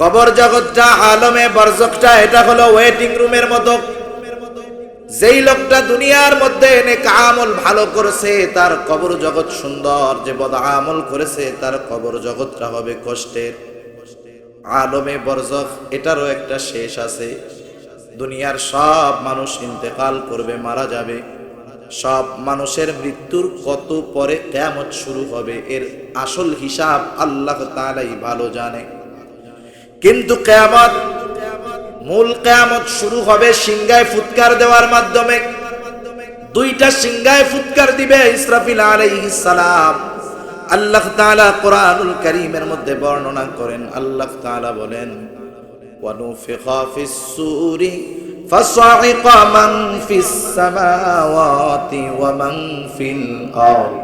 কবর জগৎটা, আলমে বরজখটা, এটা হলো ওয়েটিং রুমের মতো। যেই লোকটা দুনিয়ার মধ্যে নেক আমল ভালো করেছে তার কবর জগৎ সুন্দর, যে বদ আমল করেছে তার কবর জগৎটা হবে কষ্টের। আলমে বরজখ এটারও একটা শেষ আছে। দুনিয়ার সব মানুষ ইন্তেকাল করবে, মারা যাবে। সব মানুষের মৃত্যুর কত পরে কিয়ামত শুরু হবে, এর আসল হিসাব আল্লাহ তাআলাই ভালো জানে। কিন্তু কিয়ামত, মূল কিয়ামত শুরু হবে সিংহায় ফুৎকার দেওয়ার মাধ্যমে। দুইটা সিংহায় ফুৎকার দিবে ইসরাফিল আলাইহিস সালাম। আল্লাহ তাআলা কোরআনুল কারীমের মধ্যে বর্ণনা করেন, আল্লাহ তাআলা বলেন, ওয়ানুফিখা ফিস সূরি ফাসাইকা মান ফিস সামাওয়াতি ওয়া মান ফিল আরদ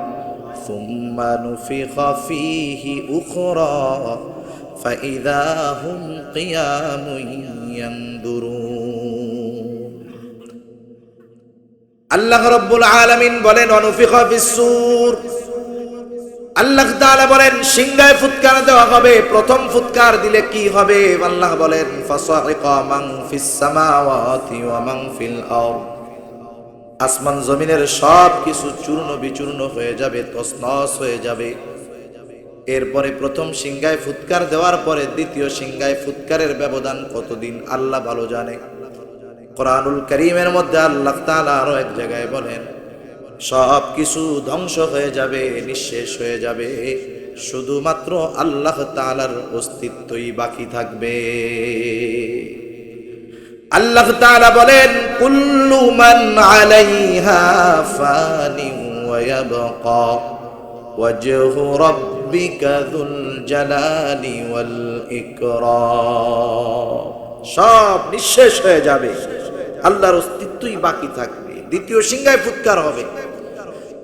সুম্মা নুফিখা ফীহি উখরা فإذا هم قيام ينظرون। আল্লাহ রাব্বুল আলামিন বলেন অনুফিখা ফিস-সূর। আল্লাহ তাআলা বলেন সিংহায় ফুৎকার দেওয়া হবে। প্রথম ফুৎকার দিলে কি হবে? আল্লাহ বলেন ফাসাইকা মান ফিস সামাওয়াতি ওয়া মান ফিল আরদ। আসমান জমিনের সব কিছু চূর্ণ বিচূর্ণ হয়ে যাবে, তছনছ হয়ে যাবে। এরপরে প্রথম সিংহায় ফুৎকার দেওয়ার পরে দ্বিতীয় সিংহায় ফুৎকারের ব্যবধান কতদিন আল্লাহ ভালো জানে। কোরআনুল কারীমের মধ্যে আল্লাহ তাআলা আরো এক জায়গায় বলেন সব কিছু ধ্বংস হয়ে যাবে, নিঃশেষ হয়ে যাবে, শুধুমাত্র আল্লাহ তাআলার অস্তিত্বই বাকি থাকবে। আল্লাহ তাআলা বলেন কুল্লু মান আলাইহা ফানি ওয়া ইয়াবকা ওয়াজহু রাব্বিকা যুল জালালি ওয়াল ইকরাম। সব নিঃশেষ হয়ে যাবে, আল্লাহর অস্তিত্বই বাকি থাকবে। দ্বিতীয় সিংহায় ফুৎকার হবে।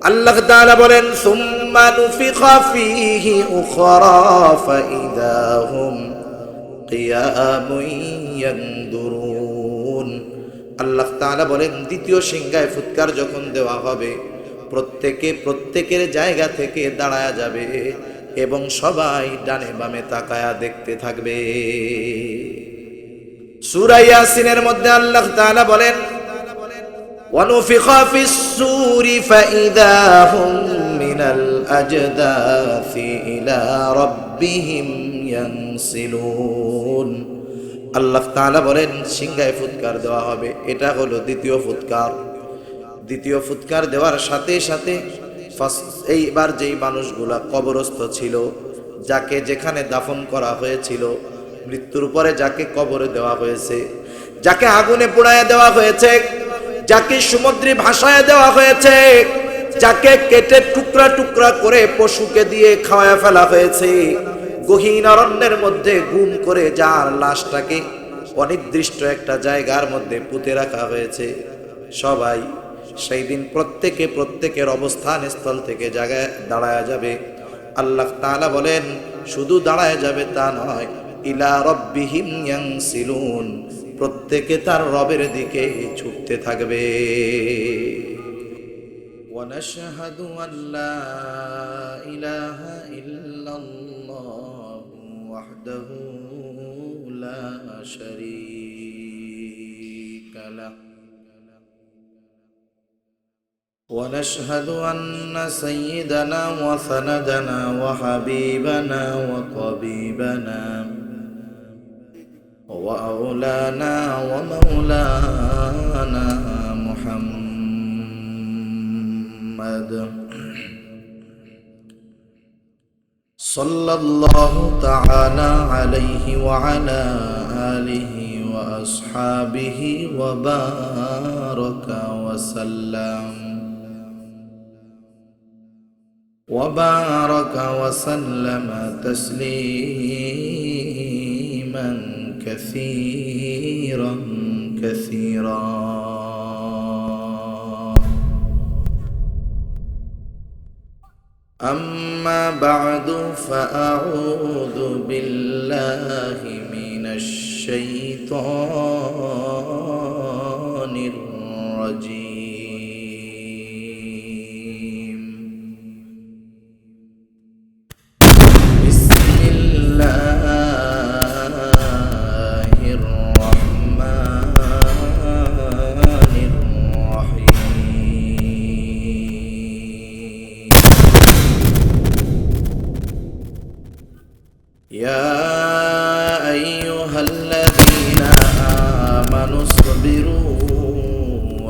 আল্লাহ তাআলা বলেন সুম্মা নুফিখা ফীহি উখরা ফাইযা হুম কিয়ামুন ইয়ানদুরুন। আল্লাহ তাআলা বলেন দ্বিতীয় সিংহায় ফুৎকার যখন দেওয়া হবে প্রত্যেকের জায়গা থেকে দাঁড়ায়া যাবে এবং সবাই ডানে বামে তাকায়া দেখতে থাকবে। সূরা ইয়াসিনের মধ্যে আল্লাহ তাআলা বলেন ওয়ানুফিখা ফিস-সূরি ফাইযা হুম মিনাল আজদাসি ইলা রাব্বিহিম ইয়ানসিলুন। আল্লাহ তাআলা বলেন সিংহায় ফুৎকার দেওয়া হবে, এটা হলো দ্বিতীয় ফুৎকার। দ্বিতীয় ফুৎকার দেওয়ার সাথে সাথে এইবার যেই মানুষগুলা কবরস্থ ছিল, যাকে যেখানে দাফন করা হয়েছিল, মৃত্যুর পরে যাকে কবরে দেওয়া হয়েছে, যাকে আগুনে পোড়ায় দেওয়া হয়েছে, যাকে সমুদ্রে ভাসায় দেওয়া হয়েছে, যাকে কেটে টুকরা টুকরা করে পশুকে দিয়ে খাওয়ায় ফেলা হয়েছে, গহীন অরণ্যের মধ্যে গুম করে যার লাশটাকে অনির্দিষ্ট একটা জায়গার মধ্যে পুঁতে রাখা হয়েছে, সবাই সেই দিন প্রত্যেকের অবস্থান স্থল থেকে জায়গায় দাঁড়ায় যাবে। আল্লাহ তাআলা বলেন শুধু দাঁড়ায় যাবে তা নয়, ইলা রাব্বিহিম ইয়ানসিলুন, প্রত্যেকে তার রবের দিকে ছুটতে থাকবে। ওয়া নাশহাদু আল্লা ইলাহা ইল্লাল্লাহু ওয়াহদাহু লা শারীকা লাহু ونشهد أن سيدنا وسندنا وحبيبنا وطبيبنا وأولانا ومولانا محمد صلى الله تعالى عليه وعلى آله وأصحابه وبارك وسلم تسليما كثيرا كثيرا. أما بعد فأعوذ بالله من الشيطان الرجيم. بسم الله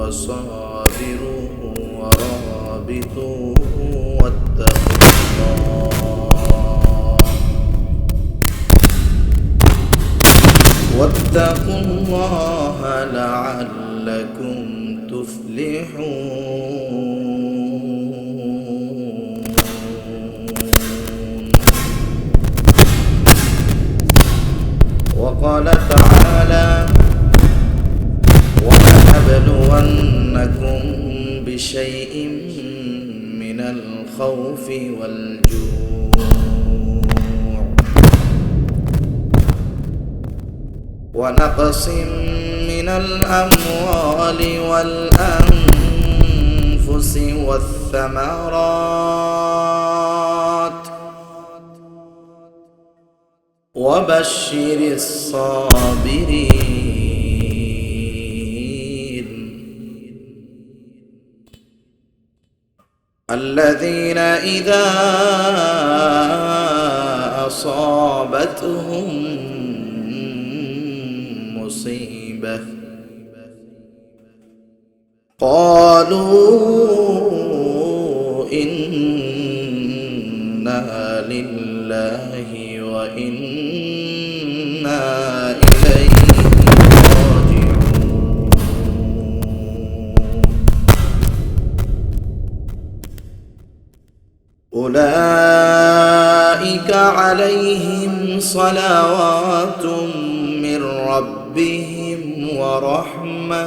وصابروا ورابطوا واتقوا الله لعلكم تفلحون. وقال تعالى: ولنبلونكم بشيء من الخوف والجوع ونقص من الأموال والأنفس والثمرات وبشر الصابرين الذين إذا أصابتهم مصيبة قالوا إنا لله وإنا إليه راجعون. أولئك عليهم صلوات من ربهم ورحمة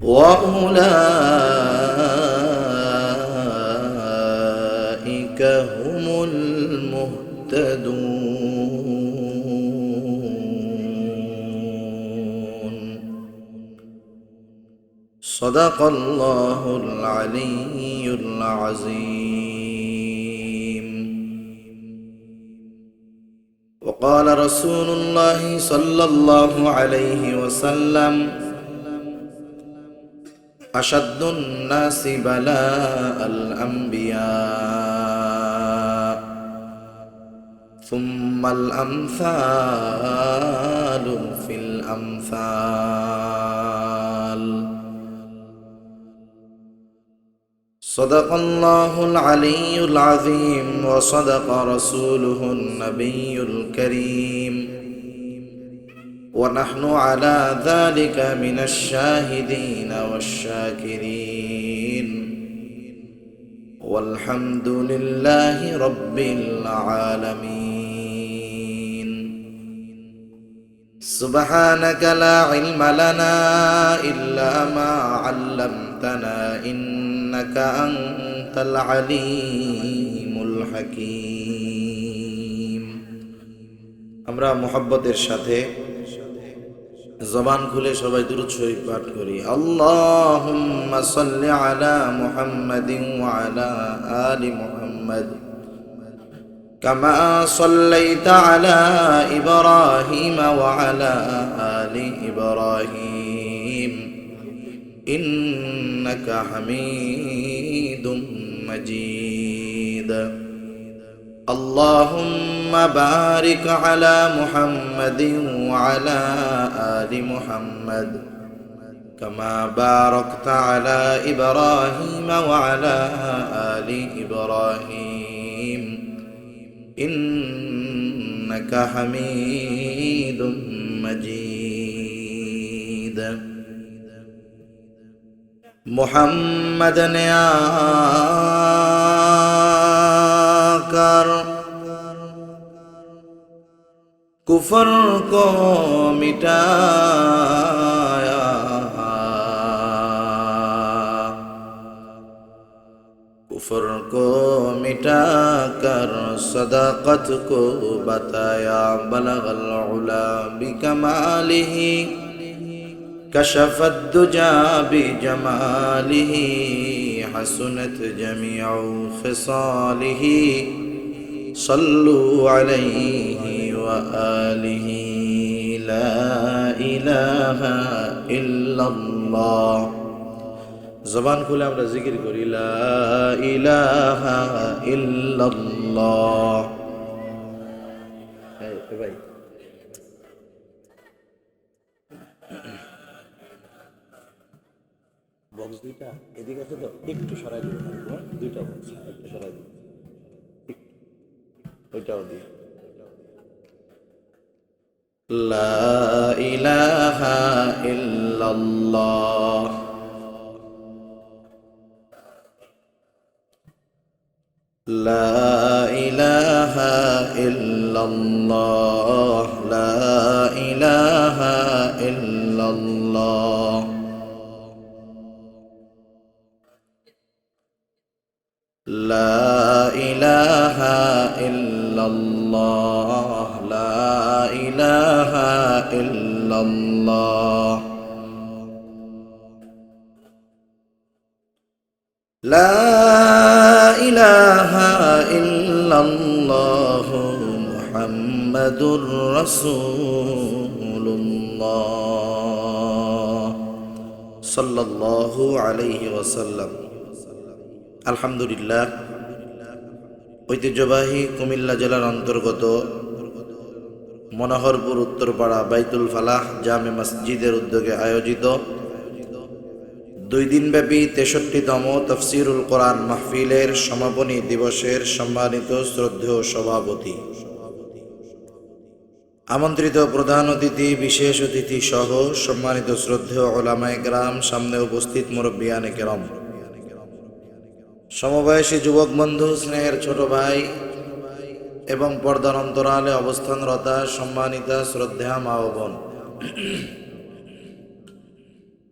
وأولئك هم المهتدون. صدق الله العلي العظيم. وقال رسول الله صلى الله عليه وسلم: أشد الناس بلاء الأنبياء ثم الأمثال في الأمثال. صدق الله العلي العظيم وصدق رسوله النبي الكريم ونحن على ذلك من الشاهدين والشاكرين والحمد لله رب العالمين. سبحانك لا علم لنا إلا ما علمتنا إنك أنت العليم الحكيم. আমরা মুহাব্বতের সাথে জবান খুলে সবাই দুরূদ শরীফ পাঠ করি। আল্লাহুম্মা সাল্লি আলা মুহাম্মাদিন ওয়া আলা আলি মুহাম্মাদ কামা সাল্লাইতা আলা ইব্রাহিম ওয়া আলা আলি ইব্রাহিম ইন্নাকা হামিদুম মাজিদ। اللهم بارك على محمد وعلى آل محمد كما باركت على إبراهيم وعلى آل إبراهيم إنك حميد مجيد. محمد يا कुफर को मिटाया, कुफर को मिटाकर सदाकत को बताया। बलगल उला बिकमालिही कशफत दुजा बिजमालिही हसनत जमीउ खिसालिही सल्लु अलैहि व आलिहि ला इलाहा इल्लल्लाह। জবান খুলে আমরা জিকির করি লা ইলাহা ইল্লাল্লাহ। ভাই দুইটা এদিকে আছে তো, একটু সরাই দিবেন। দুইটা বক্স একটু সরাই দিবেন, ওইটাও দিয়ে। লা ইলাহা ইল্লাল্লাহ, লা ইলাহা ইল্লাল্লাহ, লা ইলাহা ইল্লাল্লাহ, লা ইলাহা ইল্লাল্লাহ, লা ইলাহা ইল্লাল্লাহ, লা ইলাহা ইল্লাল্লাহ মুহাম্মাদুর রাসূলুল্লাহ সাল্লাল্লাহু আলাইহি ওয়াসাল্লাম। আলহামদুলিল্লাহ, ঐতিহ্যবাহী কুমিল্লা জেলার অন্তর্গত মনোহরপুর উত্তরপাড়া বাইতুল ফালাহ জামে মসজিদের উদ্যোগে আয়োজিত 2 দিনব্যাপী 63তম তাফসীরুল কোরআন মাহফিলের সমাপনী দিবসের সম্মানিত শ্রদ্ধেয় সভাপতি, আমন্ত্রিত প্রধান অতিথি, বিশেষ অতিথি সহ সম্মানিত শ্রদ্ধেয় উলামায়ে কেরাম, সামনে উপস্থিত মুরব্বিয়ানে কেরাম, সমবয়সী যুবক বন্ধু, স্নেহের ছোট ভাই এবং পর্দার অন্তরালে অবস্থানরতা সম্মানিতা শ্রদ্ধেয়া মা ও বোন,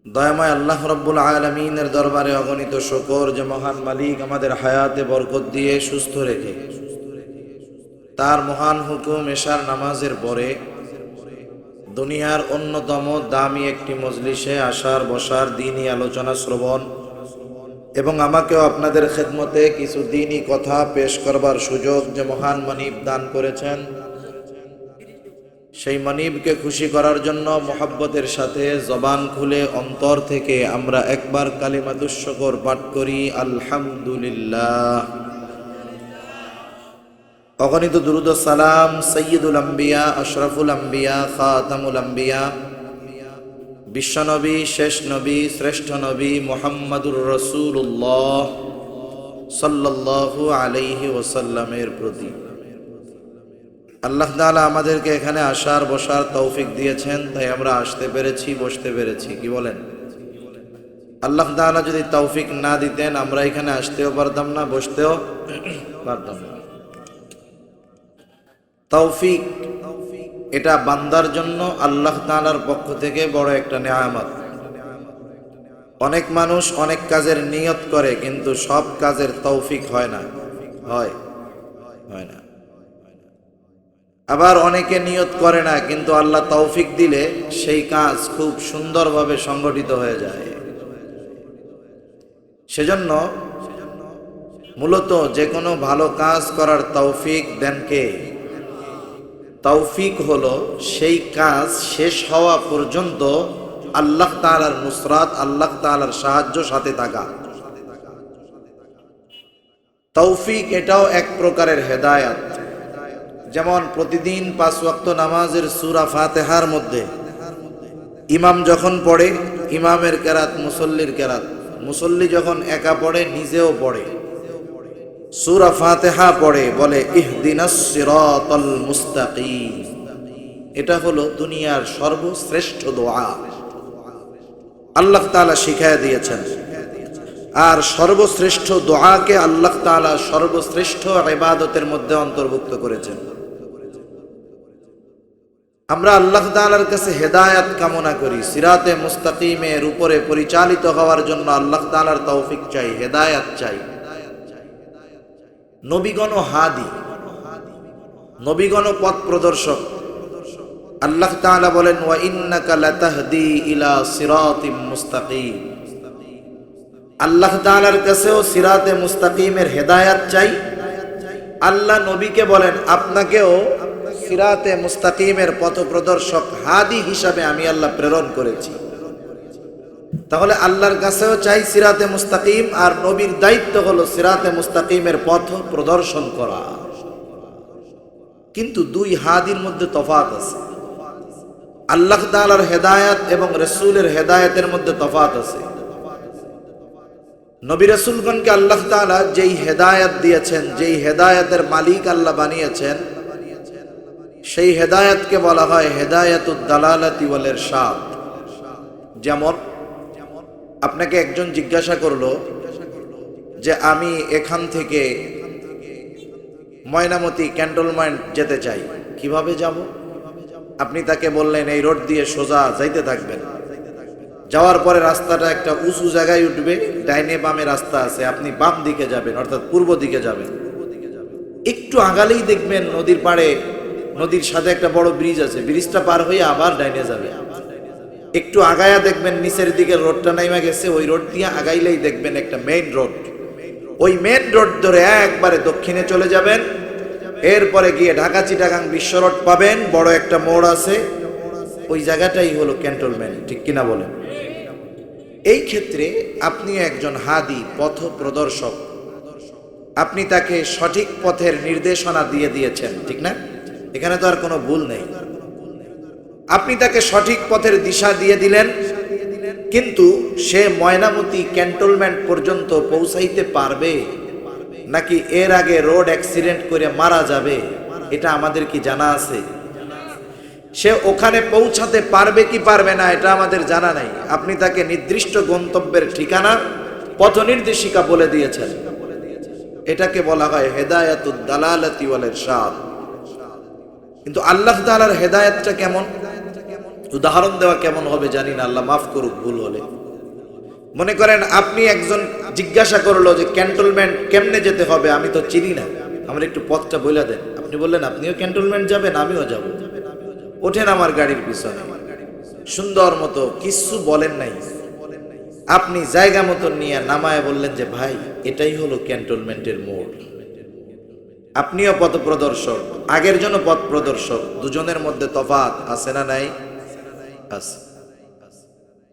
দয়াময় আল্লাহ রব্বুল আলামিনের দরবারে অগণিত শুকর যে মহান মালিক আমাদের হায়াতে বরকত দিয়ে সুস্থ রেখে তার মহান হুকুম এশার নামাজের পরে দুনিয়ার অন্যতম দামি একটি মজলিসে আসার বসার দ্বীনি আলোচনা শ্রবণ এবং আমাকেও আপনাদের খেদমতে কিছু দ্বীনি কথা পেশ করবার সুযোগ যে মহান মানিব দান করেছেন, সেই মানিবকে খুশি করার জন্য মোহাব্বতের সাথে জবান খুলে অন্তর থেকে আমরা একবার কালিমাতুশ শুকর পাঠ করি, আলহামদুলিল্লাহ। অগণিত দুরূদ ও সালাম সাইয়্যিদুল আম্বিয়া, আশরাফুল আম্বিয়া, খাতামুল আম্বিয়া, বিশ্বনবী, শেষ নবী, শ্রেষ্ঠ নবী মুহাম্মাদুর রাসূলুল্লাহ সাল্লাল্লাহু আলাইহি ওয়াসাল্লামের প্রতি। আল্লাহ তাআলা আমাদেরকে এখানে আসার বসার তৌফিক দিয়েছেন, তাই আমরা আসতে পেরেছি, বসতে পেরেছি। কি বলেন? আল্লাহ তাআলা যদি তৌফিক না দিতেন আমরা এখানে আসতেও পারতাম না, বসতেও পারতাম না। তৌফিক এটা বান্দার জন্য আল্লাহ তাআলার পক্ষ থেকে বড় একটা নেয়ামত। অনেক মানুষ অনেক কাজের নিয়ত করে, কিন্তু সব কাজের তৌফিক হয় না, হয় না। আবার অনেকে নিয়ত করে না, কিন্তু আল্লাহ তৌফিক দিলে সেই কাজ খুব সুন্দরভাবে সংগঠিত হয়ে যায়। সেজন্য মূলত যে কোনো ভালো কাজ করার তৌফিক দেন কে? তৌফিক হলো সেই কাজ শেষ হওয়া পর্যন্ত আল্লাহ তাআলার নুসরাত, আল্লাহ তাআলার সাহায্য সাথে থাকা। তৌফিক এটাও এক প্রকারের হেদায়েত। যেমন প্রতিদিন 5 ওয়াক্ত নামাজের সূরা ফাতিহার মধ্যে ইমাম যখন পড়ে, ইমামের কেরাত, মুসল্লির কেরাত, মুসল্লি যখন একা পড়ে নিজেও পড়ে, সূরা ফাতিহা পড়ে, বলে ইহদিনাস সিরাতাল মুস্তাকিম। এটা হলো দুনিয়ার সর্বশ্রেষ্ঠ দোয়া, আল্লাহ তাআলা শিখায়া দিয়েছেন। আর সর্বশ্রেষ্ঠ দোয়াকে আল্লাহ তাআলা সর্বশ্রেষ্ঠ ইবাদতের মধ্যে অন্তর্ভুক্ত করেছেন। আমরা আল্লাহ তাআলার কাছে হেদায়েত কামনা করি, সিরাতে মুস্তাকিমের উপরে পরিচালিত হওয়ার জন্য আল্লাহ তাআলার তৌফিক চাই, হেদায়েত চাই। নবীগণ হাদি, নবীগণ পথ প্রদর্শক। আল্লাহ তাআলা বলেন ওয়া ইন্নাকা লাতাহদি ইলা সিরাতিম মুস্তাকিম। আল্লাহ তাআলার কাছেও সিরাতে মুস্তাকিমের হেদায়েত চাই। আল্লাহ নবীকে বলেন আপনাকেও সিরাতে মুস্তাকিমের পথ প্রদর্শক, হাদি হিসাবে আমি আল্লাহ প্রেরণ করেছি। তাহলে আল্লাহর কাছেও চাই সিরাতে মুস্তাকিম, আর নবীর দায়িত্ব হলো সিরাতে মুস্তাকিমের পথ প্রদর্শন করা। কিন্তু 2 হাদির মধ্যে তফাৎ আছে। আল্লাহ তাআলার হেদায়েত এবং রাসূলের হেদায়েতের মধ্যে তফাৎ আছে। নবী রাসূলগণকে আল্লাহ তাআলা যেই হেদায়েত দিয়েছেন, যেই হেদায়েতের মালিক আল্লাহ বানিয়েছেন, সেই হেদায়েতকে বলা হয় হেদায়াতুদ দালালাতি ওয়াল ইরশাদ। যেমন আপনাকে একজন জিজ্ঞাসা করলো যে আমি এখান থেকে ময়নামতি ক্যান্টনমেন্ট যেতে চাই, কিভাবে যাব? আপনি তাকে বললেন এই রোড দিয়ে সোজা যাইতে থাকবেন, যাওয়ার পরে রাস্তাটা একটা উঁচু জায়গায় উঠবে, ডাইনে বামে রাস্তা আছে, আপনি বাম দিকে যাবেন অর্থাৎ পূর্ব দিকে যাবেন। একটু আগালেই দেখবেন নদীর পাড়ে, নদীর সাথে একটা বড় ব্রিজ আছে, ব্রিজটা পার হয়ে আবার ডাইনে যাবে। একটু আগায়া দেখবেন নিচের দিকে রোডটা নাইমা গেছে, ওই রোড দিয়ে আগাইলেই দেখবেন একটা মেইন রোড। ওই মেইন রোড ধরে একবারে দক্ষিণে চলে যাবেন, এরপরে গিয়ে ঢাকা চিটাগাং বিশ্ব রোড পাবেন, বড় একটা মোড় আছে, ওই জায়গাটাই হলো ক্যান্টনমেন্ট। ঠিক কিনা বলেন? এই ক্ষেত্রে আপনি একজন হাদি, পথ প্রদর্শক, আপনি তাকে সঠিক পথের নির্দেশনা দিয়ে দিয়েছেন, ঠিক না? এখানে তো আর কোনো ভুল নেই। আপনি তাকে সঠিক পথের দিশা দিয়ে দিলেন, কিন্তু সে ময়নামতি ক্যান্টনমেন্ট পর্যন্ত পৌঁছাইতে পারবে নাকি এর আগে রোড অ্যাক্সিডেন্ট করে মারা যাবে, এটা আমাদের কি জানা আছে? সে ওখানে পৌঁছাতে পারবে কি পারবে না এটা আমাদের জানা নাই। আপনি তাকে নির্দিষ্ট গন্তব্যের ঠিকানা, পথ নির্দেশিকা বলে দিয়েছেন। এটাকে বলা হয় হেদায়াতুদ দালালাতি ওয়াল ইরশাদ। কিন্তু আল্লাহ তাআলার হেদায়েতটা কেমন? উদাহরণ দেওয়া কেমন হবে জানি না, আল্লাহ মাফ করুক ভুল হলে। মনে করেন আপনি একজন জিজ্ঞাসা করলো যে ক্যান্টনমেন্ট কেমনে যেতে হবে, আমি তো চিনি না, আমার একটু পথটা বলে দেন। আপনি বললেন আপনিও ক্যান্টনমেন্ট যাবেন, আমিও যাব, ওঠেন আমার গাড়ির পিছনে। সুন্দর মতো কিছু বলেন নাই, আপনি জায়গা মতো নিয়ে নামায় বললেন যে ভাই এটাই হলো ক্যান্টনমেন্টের মোড়। আপনিও পথ প্রদর্শক, আগের জন্য পথ প্রদর্শক, দুজনের মধ্যে তফাৎ আছে না নাই? আছে।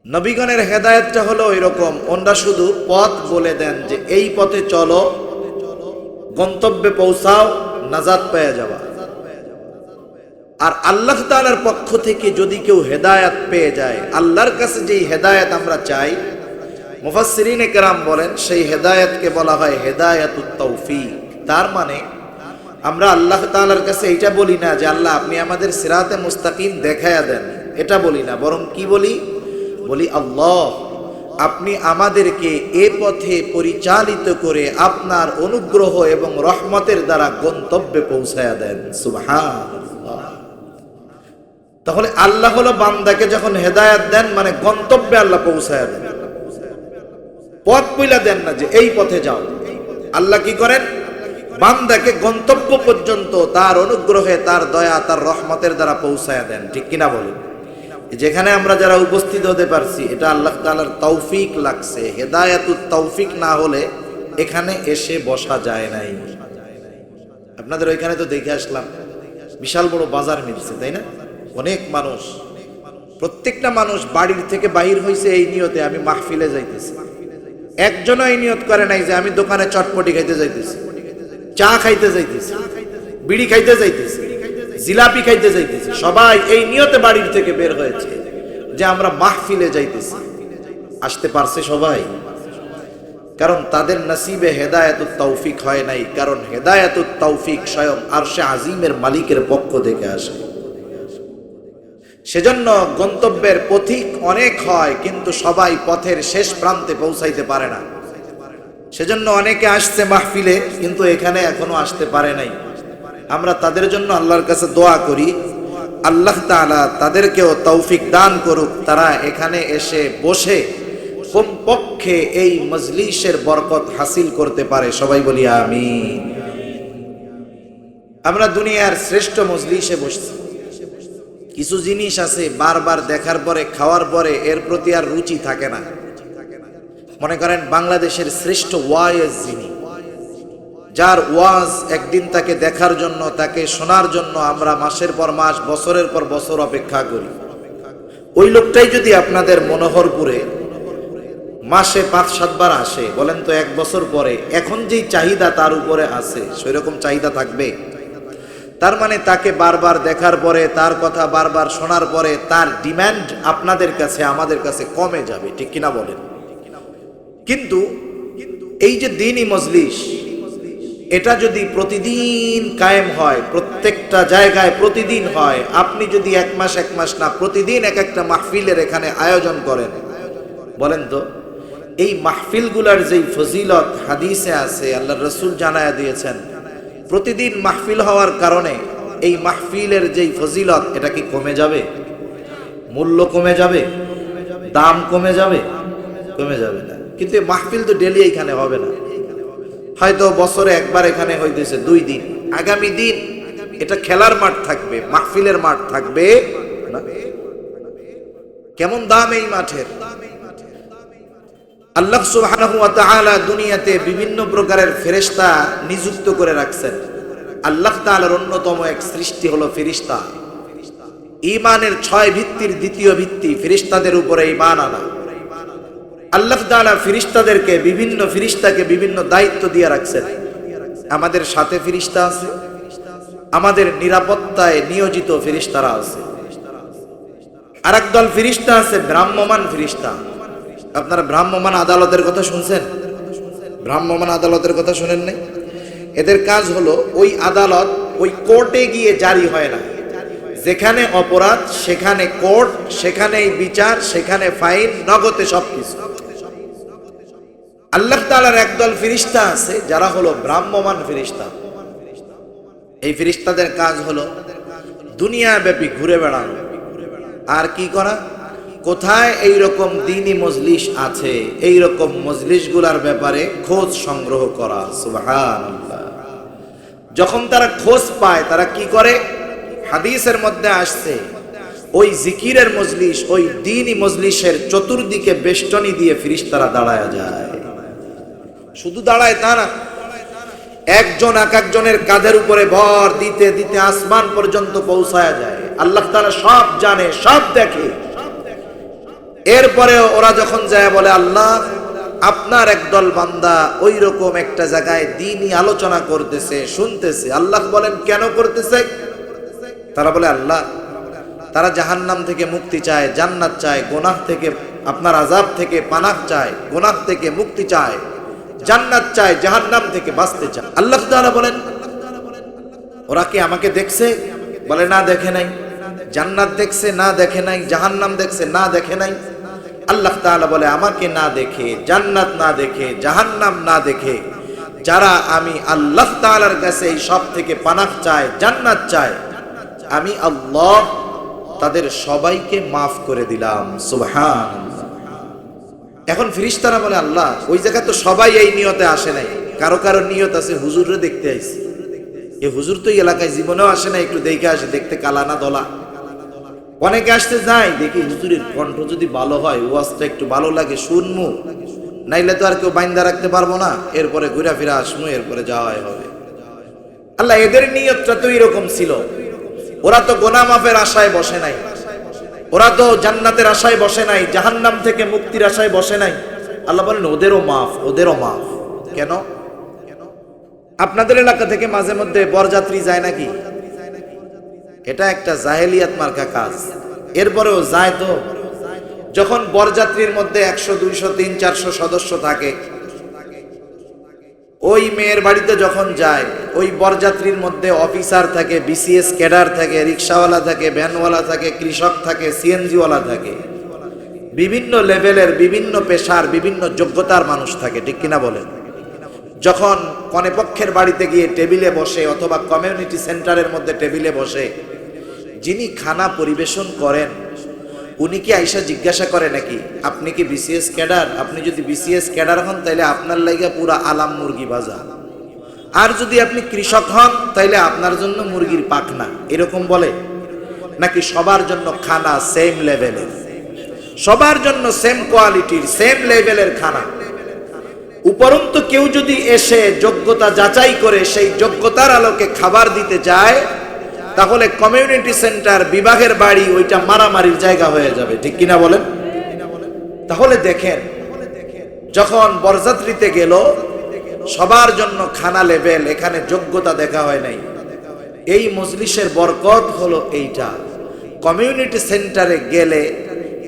নবীগণের হেদায়েতটা হলো এরকম, ওনারা শুধু পথ বলে দেন যে এই পথে চলো, গন্তব্যে পৌঁছাও, নাজাত পেয়ে যাওয়া। আর আল্লাহ তাআলার পক্ষ থেকে যদি কেউ হেদায়েত পেয়ে যায়, আল্লাহর কাছে যেই হেদায়েত আমরা চাই, মুফাসসিরিনে কেরাম বলেন সেই হেদায়েতকে বলা হয় হেদায়াতুত তৌফিক। তার মানে আমরা আল্লাহ তাআলার কাছে এইটা বলি না যে আল্লাহ আপনি আমাদের সিরাতে মুস্তাকিম দেখায়া দেন, এটা বলি না, বরং কি বলি? বলি আল্লাহ আপনি আমাদেরকে এ পথে পরিচালিত করে আপনার অনুগ্রহ এবং রহমতের দ্বারা গন্তব্যে পৌঁছায়া দেন। সুবহানাল্লাহ। তাহলে আল্লাহ হলো বান্দাকে যখন হেদায়েত দেন মানে গন্তব্যে আল্লাহ পৌঁছায়া দেন, পথ বইলা দেন না যে এই পথে যাও। আল্লাহ কি করেন? বান্দাকে গন্তব্য পর্যন্ত তার অনুগ্রহে, তার দয়া, তার রহমতের দ্বারা পৌঁছায়া দেন। ঠিক কিনা বলেন? যেখানে আমরা যারা উপস্থিত হতে পারছি এটা আল্লাহ তাআলার তৌফিক লাগছে। হেদায়াতুত তৌফিক না হলে এখানে এসে বসা যায় নাই। আপনাদের ওইখানে তো দেখে আসলাম বিশাল বড় বাজার মিলছে, তাই না? অনেক মানুষ, প্রত্যেকটা মানুষ বাড়ির থেকে বাহির হয়েছে এই নিয়তে আমি মাহফিলে যাইতেছি। একজনও এই নিয়ত করে নাই যে আমি দোকানে চটপটি খাইতে যাইতেছি, চা খাইতে যাইতেছি, বিড়ি খাইতে যাইতেছি, জিলাপি খাইতে যাইতেছি। সবাই এই নিয়তে বাড়ির থেকে বের হয়েছে যে আমরা মাহফিলে যাইতেছি। আসতে পারছে সবাই? কারণ তাদের নসিবে হেদায়াতুত তৌফিক হয় নাই, কারণ হেদায়াতুত তৌফিক স্বয়ং আরশে আজিমের মালিকের পক্ষ থেকে আসে। সেজন্য গন্তব্যের পথিক অনেক হয়, কিন্তু সবাই পথের শেষ প্রান্তে পৌঁছাইতে পারে না। সেজন্য অনেকে আসছে মাহফিলে কিন্তু এখানে এখনো আসতে পারে নাই। আমরা তাদের জন্য আল্লাহর কাছে দোয়া করি, আল্লাহ তাআলা তাদেরকেও তৌফিক দান করুক, তারা এখানে এসে বসে কমপক্ষে এই মজলিসের বরকত হাসিল করতে পারে। সবাই বলি আমিন। আমরা দুনিয়ার শ্রেষ্ঠ মজলিসে বসছি। কিছু জিনিস আছে বারবার দেখার পরে, খাওয়ার পরে এর প্রতি আর রুচি থাকে না। মনে করেন বাংলাদেশের শ্রেষ্ঠ ওয়াইজ যিনি, যার ওয়াজ একদিন তাকে দেখার জন্য, তাকে শোনার জন্য আমরা মাসের পর মাস, বছরের পর বছর অপেক্ষা করি, ওই লোকটাই যদি আপনাদের মনোহরপুরে মাসে 5-7 বার আসে, বলেন তো এক বছর পরে এখন যেই চাহিদা তার উপরে আছে সেরকম চাহিদা থাকবে? তার মানে তাকে বারবার দেখার পরে, তার কথা বারবার শোনার পরে তার ডিমান্ড আপনাদের কাছে, আমাদের কাছে কমে যাবে। ঠিক কিনা বলেন? কিন্তু এই যে দ্বীনি মজলিস, এটা যদি প্রতিদিন কায়েম হয়, প্রত্যেকটা জায়গায় প্রতিদিন হয়, আপনি যদি এক মাস না প্রতিদিন এক একটা মাহফিলের এখানে আয়োজন করেন, বলেন তো এই মাহফিলগুলার যেই ফজিলত হাদিসে আছে, আল্লাহর রাসূল জানায়া দিয়েছেন, প্রতিদিন মাহফিল হওয়ার কারণে এই মাহফিলের যেই ফজিলত, এটা কি কমে যাবে? মূল্য কমে যাবে? দাম কমে যাবে? কমে যাবে না। কিন্তু মাহফিল তো ডেলি এখানে হবে না, হয়তো বছরে একবার এখানে হইতেছে 2 দিন, আগামী দিন এটা খেলার মাঠ থাকবে, মাহফিলের মাঠ থাকবে না। কেমন দাম এই মাঠের! আল্লাহ সুবহানাহু ওয়া তাআলা দুনিয়াতে বিভিন্ন প্রকারের ফেরেশতা নিযুক্ত করে রাখছেন। আল্লাহ তাআলার অন্যতম এক সৃষ্টি হলো ফেরেশতা। ঈমানের 6 ভিত্তির দ্বিতীয় ভিত্তি ফেরেশতাদের উপরে ঈমান আনা। আল্লাহ তাআলা ফেরেশতাদেরকে ফেরেশতাকে বিভিন্ন দায়িত্ব দিয়ে রাখছেন। আমাদের সাথে ফেরেশতা আছে, আমাদের নিরাপত্তায় নিয়োজিত ফেরেশতারা আছে। আরেক দল ফেরেশতা আছে ভ্রাম্যমাণ ফেরেশতা। আপনারা ভ্রাম্যমাণ আদালতের কথা শুনছেন? ভ্রাম্যমাণ আদালতের কথা শুনেন নাই? এদের কাজ হলো ওই আদালত ওই কোর্টে গিয়ে জারি হয় না, যেখানে অপরাধ সেখানে কোর্ট, সেখানেই বিচার, সেখানে ফাইন, নগদে সবকিছু। আল্লাহ তাআলার একদল ফেরেশতা আছে যারা হলো ভ্রাম্যমাণ ফেরেশতা। এই ফেরেশতাদের কাজ হলো দুনিয়া ব্যাপী ঘুরে বেড়ানো আর কি করা, কোথায় এই রকম দ্বীনি মজলিস আছে, এই রকম মজলিসগুলোর ব্যাপারে খোঁজ সংগ্রহ করা। সুবহানাল্লাহ। যখন তারা খোঁজ পায়, তারা কি করে? হাদিসের মধ্যে আসছে ওই জিকিরের মজলিস, ওই দ্বীনি মজলিসের চতুর্দিকে বেষ্টনী দিয়ে ফেরেশতারা দাঁড়ায় যায়। শুধু দাঁড়ায় তা না, একজন এক একজনের কাঁধের উপরে ভর দিতে দিতে আসমান পর্যন্ত পৌঁছায় যায়। আল্লাহ তাআলা সব জানে, সব দেখে। এরপরে ওরা যখন যায় বলে, আল্লাহ আপনার একদল বান্দা ওই রকম একটা জায়গায় দ্বীনি আলোচনা করতেছে, শুনতেছে। আল্লাহ বলেন, কেন করতেছে? তারা বলে, আল্লাহ তারা জাহান্নাম থেকে মুক্তি চায়, জান্নাত চায়, গুনাহ থেকে আপনার আযাব থেকে পানাহ চায়, গুনাহ থেকে মুক্তি চায়, জান্নাত চায়, জাহান্নাম থেকে বাঁচতে চায়। আল্লাহ তাআলা বলেন, ওরা কি আমাকে দেখছে? বলে, না দেখে নাই। জান্নাত দেখছে? না দেখে নাই। জাহান্নাম দেখছে? না দেখে নাই। আল্লাহ তাআলা বলে, আমাকে না দেখে, জান্নাত না দেখে, জাহান্নাম না দেখে যারা আমি আল্লাহ তাআলার কাছে এই সব থেকে পানাহ চায়, জান্নাত চায়, আমি আল্লাহ তাদের সবাইকে মাফ করে দিলাম। সুবহানাল্লাহ। এখন ফেরেশতারা বলে, আল্লাহ ওই জায়গায় তো সবাই এই নিয়তে আসে নাই, কারো কারো নিয়ত আছে হুজুররে দেখতে আইছে। এই হুজুর তো এই এলাকায় জীবনেও আসে না, একটু দেখে আসে, দেখতে কালা না দলা। অনেকে আসতে যায়, দেখি হুজুরের কণ্ঠ যদি ভালো হয়, ওয়াজটা একটু ভালো লাগে, শুনমু, নাইলে তো আর কেউ বাইন্দা রাখতে পারবো না, এরপরে ঘুরা ফিরা আসমু, এরপরে যাওয়াই হবে। আল্লাহ এদের নিয়তটা তো এরকম ছিল। ওরা তো গুনাহ মাফের আশায় বসে নাই, ওরা তো জান্নাতের আশায় বসে নাই, জাহান্নাম থেকে মুক্তির আশায় বসে নাই। আল্লাহ বলেন, ওদেরও মাফ, ওদেরও মাফ। কেন? আপনাদের এলাকা থেকে মাঝে মধ্যে বরযাত্রী যায় নাকি? এটা একটা জাহেলিয়াত মার্কা কাজ। এরপরেও যায় তো। যখন বরযাত্রীর মধ্যে 100, 200, 300, 400 সদস্য থাকে, ওই মেয়ের বাড়িতে যখন যায়, ওই বরযাত্রীর মধ্যে অফিসার থাকে, বিসিএস ক্যাডার থাকে, রিক্সাওয়ালা থাকে, ভ্যানওয়ালা থাকে, কৃষক থাকে, সিএনজিওয়ালা থাকে, বিভিন্ন লেভেলের, বিভিন্ন পেশার, বিভিন্ন যোগ্যতার মানুষ থাকে, ঠিক কিনা বলেন? যখন কনেপক্ষের বাড়িতে গিয়ে টেবিলে বসে, অথবা কমিউনিটি সেন্টারের মধ্যে টেবিলে বসে, যিনি খানা পরিবেশন করেন উনি কি আইসা জিজ্ঞাসা করে নাকি, আপনি কি বিসিএস ক্যাডার? আপনি যদি বিসিএস ক্যাডার হন তাইলে আপনার লাইগা পুরা আলাম মুরগি ভাজা, আর যদি আপনি কৃষক হন তাইলে আপনার জন্য মুরগির পাখনা, এরকম বলে নাকি? সবার জন্য খানা সেম লেভেলের, সবার জন্য সেম কোয়ালিটির, সেম লেভেলের খানা। উপরন্তু কেউ যদি এসে যোগ্যতা যাচাই করে সেই যোগ্যতার আলোকে খাবার দিতে যায়, তাহলে কমিউনিটি সেন্টার, বিভাগের বাড়ি, ওইটা মারামারির জায়গা হয়ে যাবে, ঠিক কিনা বলেন? তাহলে দেখেন, যখন বরযাত্রীতে গেল, সবার জন্য খানা লেভেল, এখানে যোগ্যতা দেখা হয় নাই। এই মজলিসের বরকত হলো এইটা। কমিউনিটি সেন্টারে গেলে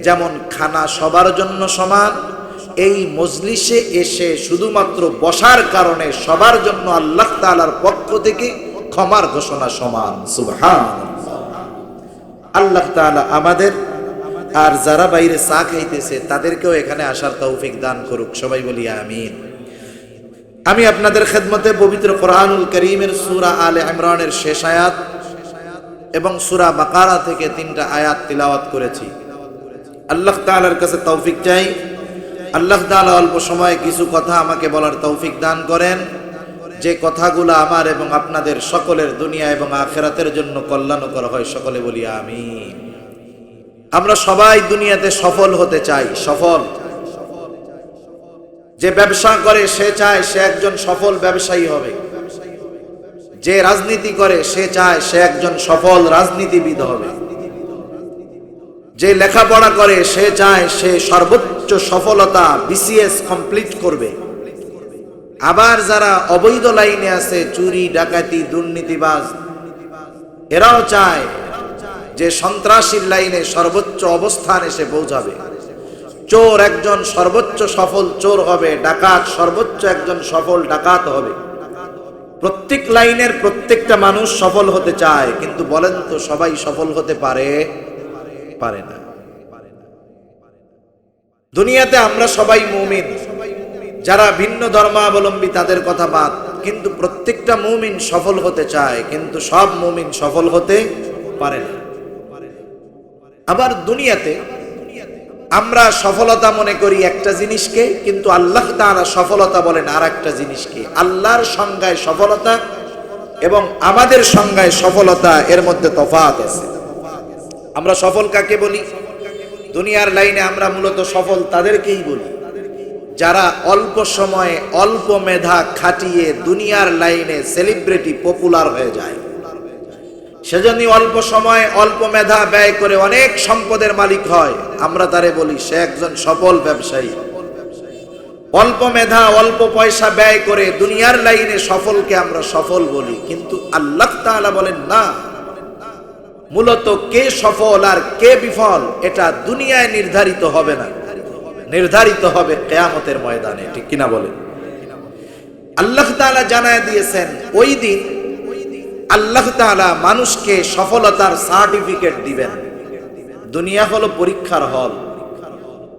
যেমন খানা সবার জন্য সমান, এই মজলিসে এসে শুধুমাত্র বসার কারণে সবার জন্য আল্লাহ তাআলার পক্ষ থেকে ক্ষমার ঘোষণা সমান। সুবহানাল্লাহ। আল্লাহ তাআলা আমাদের আর যারা বাইরে চা খাইতেছে তাদেরকেও এখানে আসার তৌফিক দান করুক। সবাই বলি আমিন। আমি আপনাদের খেদমতে পবিত্র কোরআনুল কারীমের সূরা আলে ইমরানের শেষ আয়াত এবং সূরা বাকারা থেকে 3টা আয়াত তিলাওয়াত করেছি। আল্লাহ তাআলার কাছে তৌফিক চাই, আল্লাহ তাআলা অল্প সময়ে কিছু কথা আমাকে বলার তৌফিক দান করেন, যে কথাগুলো আমার এবং আপনাদের সকলের দুনিয়া এবং আখিরাতের জন্য কল্যাণকর হয়। সকলে বলি আমিন। আমরা সবাই দুনিয়াতে সফল হতে চাই। সফল, যে ব্যবসা করে সে চায় সে একজন সফল ব্যবসায়ী হবে, যে রাজনীতি করে সে চায় সে একজন সফল রাজনীতিবিদ হবে, যে লেখাপড়া করে সে চায় সে সর্বোচ্চ সফলতা বিসিএস কমপ্লিট করবে। আবার যারা অবৈধ লাইনে আছে, চুরি ডাকাতি দুর্নীতিবাজ, এরাও চায় যে সন্ত্রাসীর লাইনে সর্বোচ্চ অবস্থান এসে পৌঁছাবে। চোর একজন সর্বোচ্চ সফল চোর হবে, ডাকাত সর্বোচ্চ একজন সফল ডাকাত হবে। প্রত্যেক লাইনের প্রত্যেকটা মানুষ সফল হতে চায়, কিন্তু বলেন তো সবাই সফল হতে পারে? পারে না। দুনিয়াতে আমরা সবাই মুমিন, যারা ভিন্ন ধর্মাবলম্বী তাদের কথা বাদ, কিন্তু প্রত্যেকটা মুমিন সফল হতে চায়, কিন্তু সব মুমিন সফল হতে পারে না। আবার দুনিয়াতে আমরা সফলতা মনে করি একটা জিনিসকে, কিন্তু আল্লাহ তাআলা সফলতা বলেন আর একটা জিনিসকে। আল্লাহর সংজ্ঞায় সফলতা এবং আমাদের সংজ্ঞায় সফলতা, এর মধ্যে তফাৎ আছে। আমরা সফল কাকে বলি? দুনিয়ার লাইনে আমরা মূলত সফল তাদেরকেই বলি যারা অল্প সময়ে অল্প মেধা খাটিয়ে দুনিয়ার লাইনে সেলিব্রিটি পপুলার হয়ে যায়। সেজন্য অল্প সময় অল্প মেধা ব্যয় করে অনেক সম্পদের মালিক হয়, আমরা তারে বলি সে একজন সফল ব্যবসায়ী। অল্প মেধা অল্প পয়সা ব্যয় করে দুনিয়ার লাইনে সফলকে আমরা সফল বলি, কিন্তু আল্লাহ তাআলা বলেন না, মূলত কে সফল আর কে বিফল এটা দুনিয়ায় নির্ধারিত হবে না, নির্ধারিত হবে কিয়ামতের ময়দানে। ঠিক কিনা বলেন? আল্লাহ তাআলা জানায় দিয়েছেন ওই দিন আল্লাহ তাআলা মানুষকে সফলতার সার্টিফিকেট দিবেন। দুনিয়া হলো পরীক্ষার হল,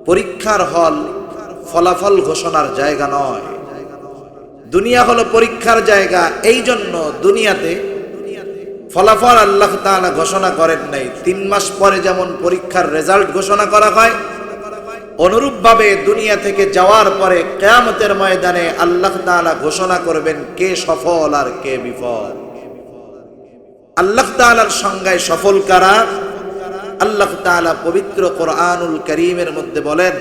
পরীক্ষার হল ফলাফল ঘোষণার জায়গা নয়। দুনিয়া হলো পরীক্ষার জায়গা, এই জন্য দুনিয়াতে ফলাফল আল্লাহ তাআলা ঘোষণা করেন নাই। 3 মাস পরে যেমন পরীক্ষার রেজাল্ট ঘোষণা করা হয়, অনুরূপভাবে দুনিয়া থেকে যাওয়ার পরে কিয়ামতের ময়দানে আল্লাহ তাআলা ঘোষণা করবেন কে সফল আর কে বিফল। আল্লাহ তাআলার সংজ্ঞায় সফল কারা? আল্লাহ তাআলা পবিত্র কোরআনুল কারীমের মধ্যে বলেন,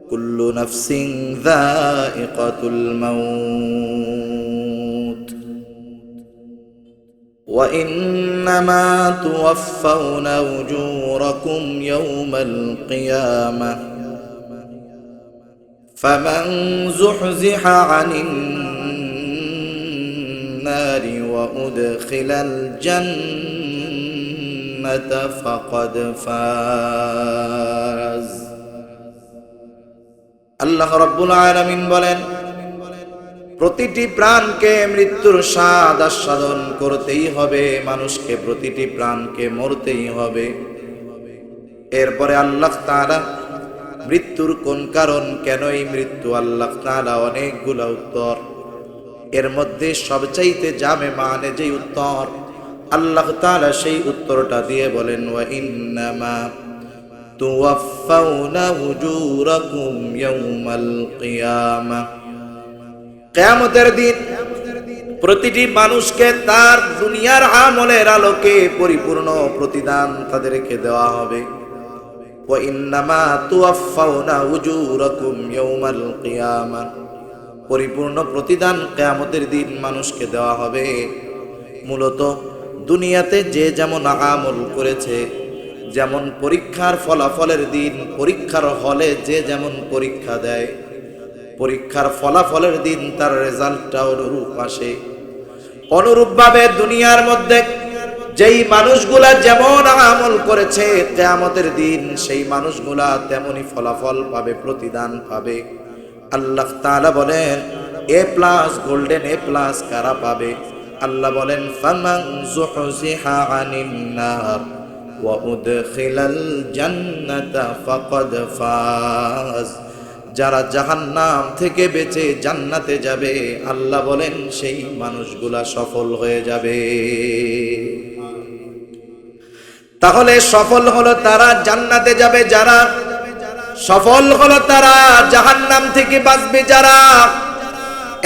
কুল্লু নাফসিন যায়িকাতুল মাউত ওয়া ইন্নামা তুওয়াফাউনা উজুরাকুম ইয়াওমাল কিয়ামাহ ফামান যুহজিহা আনিন النار وأدخل الجنة فقد فاز। আল্লাহ রাব্বুল আলামিন বলেন, প্রতিটি প্রাণকে মৃত্যুর স্বাদ আস্বাদন করতেই হবে, মানুষকে প্রতিটি প্রাণকে মরতেই হবে। এরপরে আল্লাহ তাআলা মৃত্যুর কোন কারণ, কেন এই মৃত্যু, আল্লাহ তাআলা অনেকগুলো উত্তর, এর মধ্যে সবচাইতে জামে মানে যে উত্তর আল্লাহ তাআলা সেই উত্তরটা দিয়ে বলেন, ওয়া ইন্নামা তুওয়াফাউনা উজুরাকুম ইয়াওমাল কিয়ামাহ। কিয়ামতের দিন প্রতিটি মানুষকে তার দুনিয়ার আমলের আলোকে পরিপূর্ণ প্রতিদান তাদেরকে দেওয়া হবে। ওয়া ইন্নামা তুওয়াফাউনা উজুরাকুম ইয়াওমাল কিয়ামাহ, পরিপূর্ণ প্রতিদান কিয়ামতের দিন মানুষকে দেওয়া হবে। মূলত দুনিয়াতে যে যেমন আমল করেছে, যেমন পরীক্ষার ফলাফলের দিন পরীক্ষার হলে যে যেমন পরীক্ষা দেয়, পরীক্ষার ফলাফলের দিন তার রেজাল্টটা অনুরূপ আসে। অনুরূপভাবে দুনিয়ার মধ্যে যেই মানুষগুলা যেমন আমল করেছে কিয়ামতের দিন সেই মানুষগুলা তেমনি ফলাফল পাবে, প্রতিদান পাবে। আল্লাহ তাআলা বলেন A+ গোল্ডেন A+ কারা পাবে? আল্লাহ বলেন ফামান যুহজিহা আনিন নার ওয়া উদখিলাল জান্নাতা ফাকাদ ফাজ। যারা জাহান্নাম থেকে বেঁচে জান্নাতে যাবে, আল্লাহ বলেন সেই মানুষগুলা সফল হয়ে যাবে। তাহলে সফল হলো তারা জান্নাতে যাবে যারা, সফল হলো তারা জাহান্নাম থেকে বাঁচবে যারা।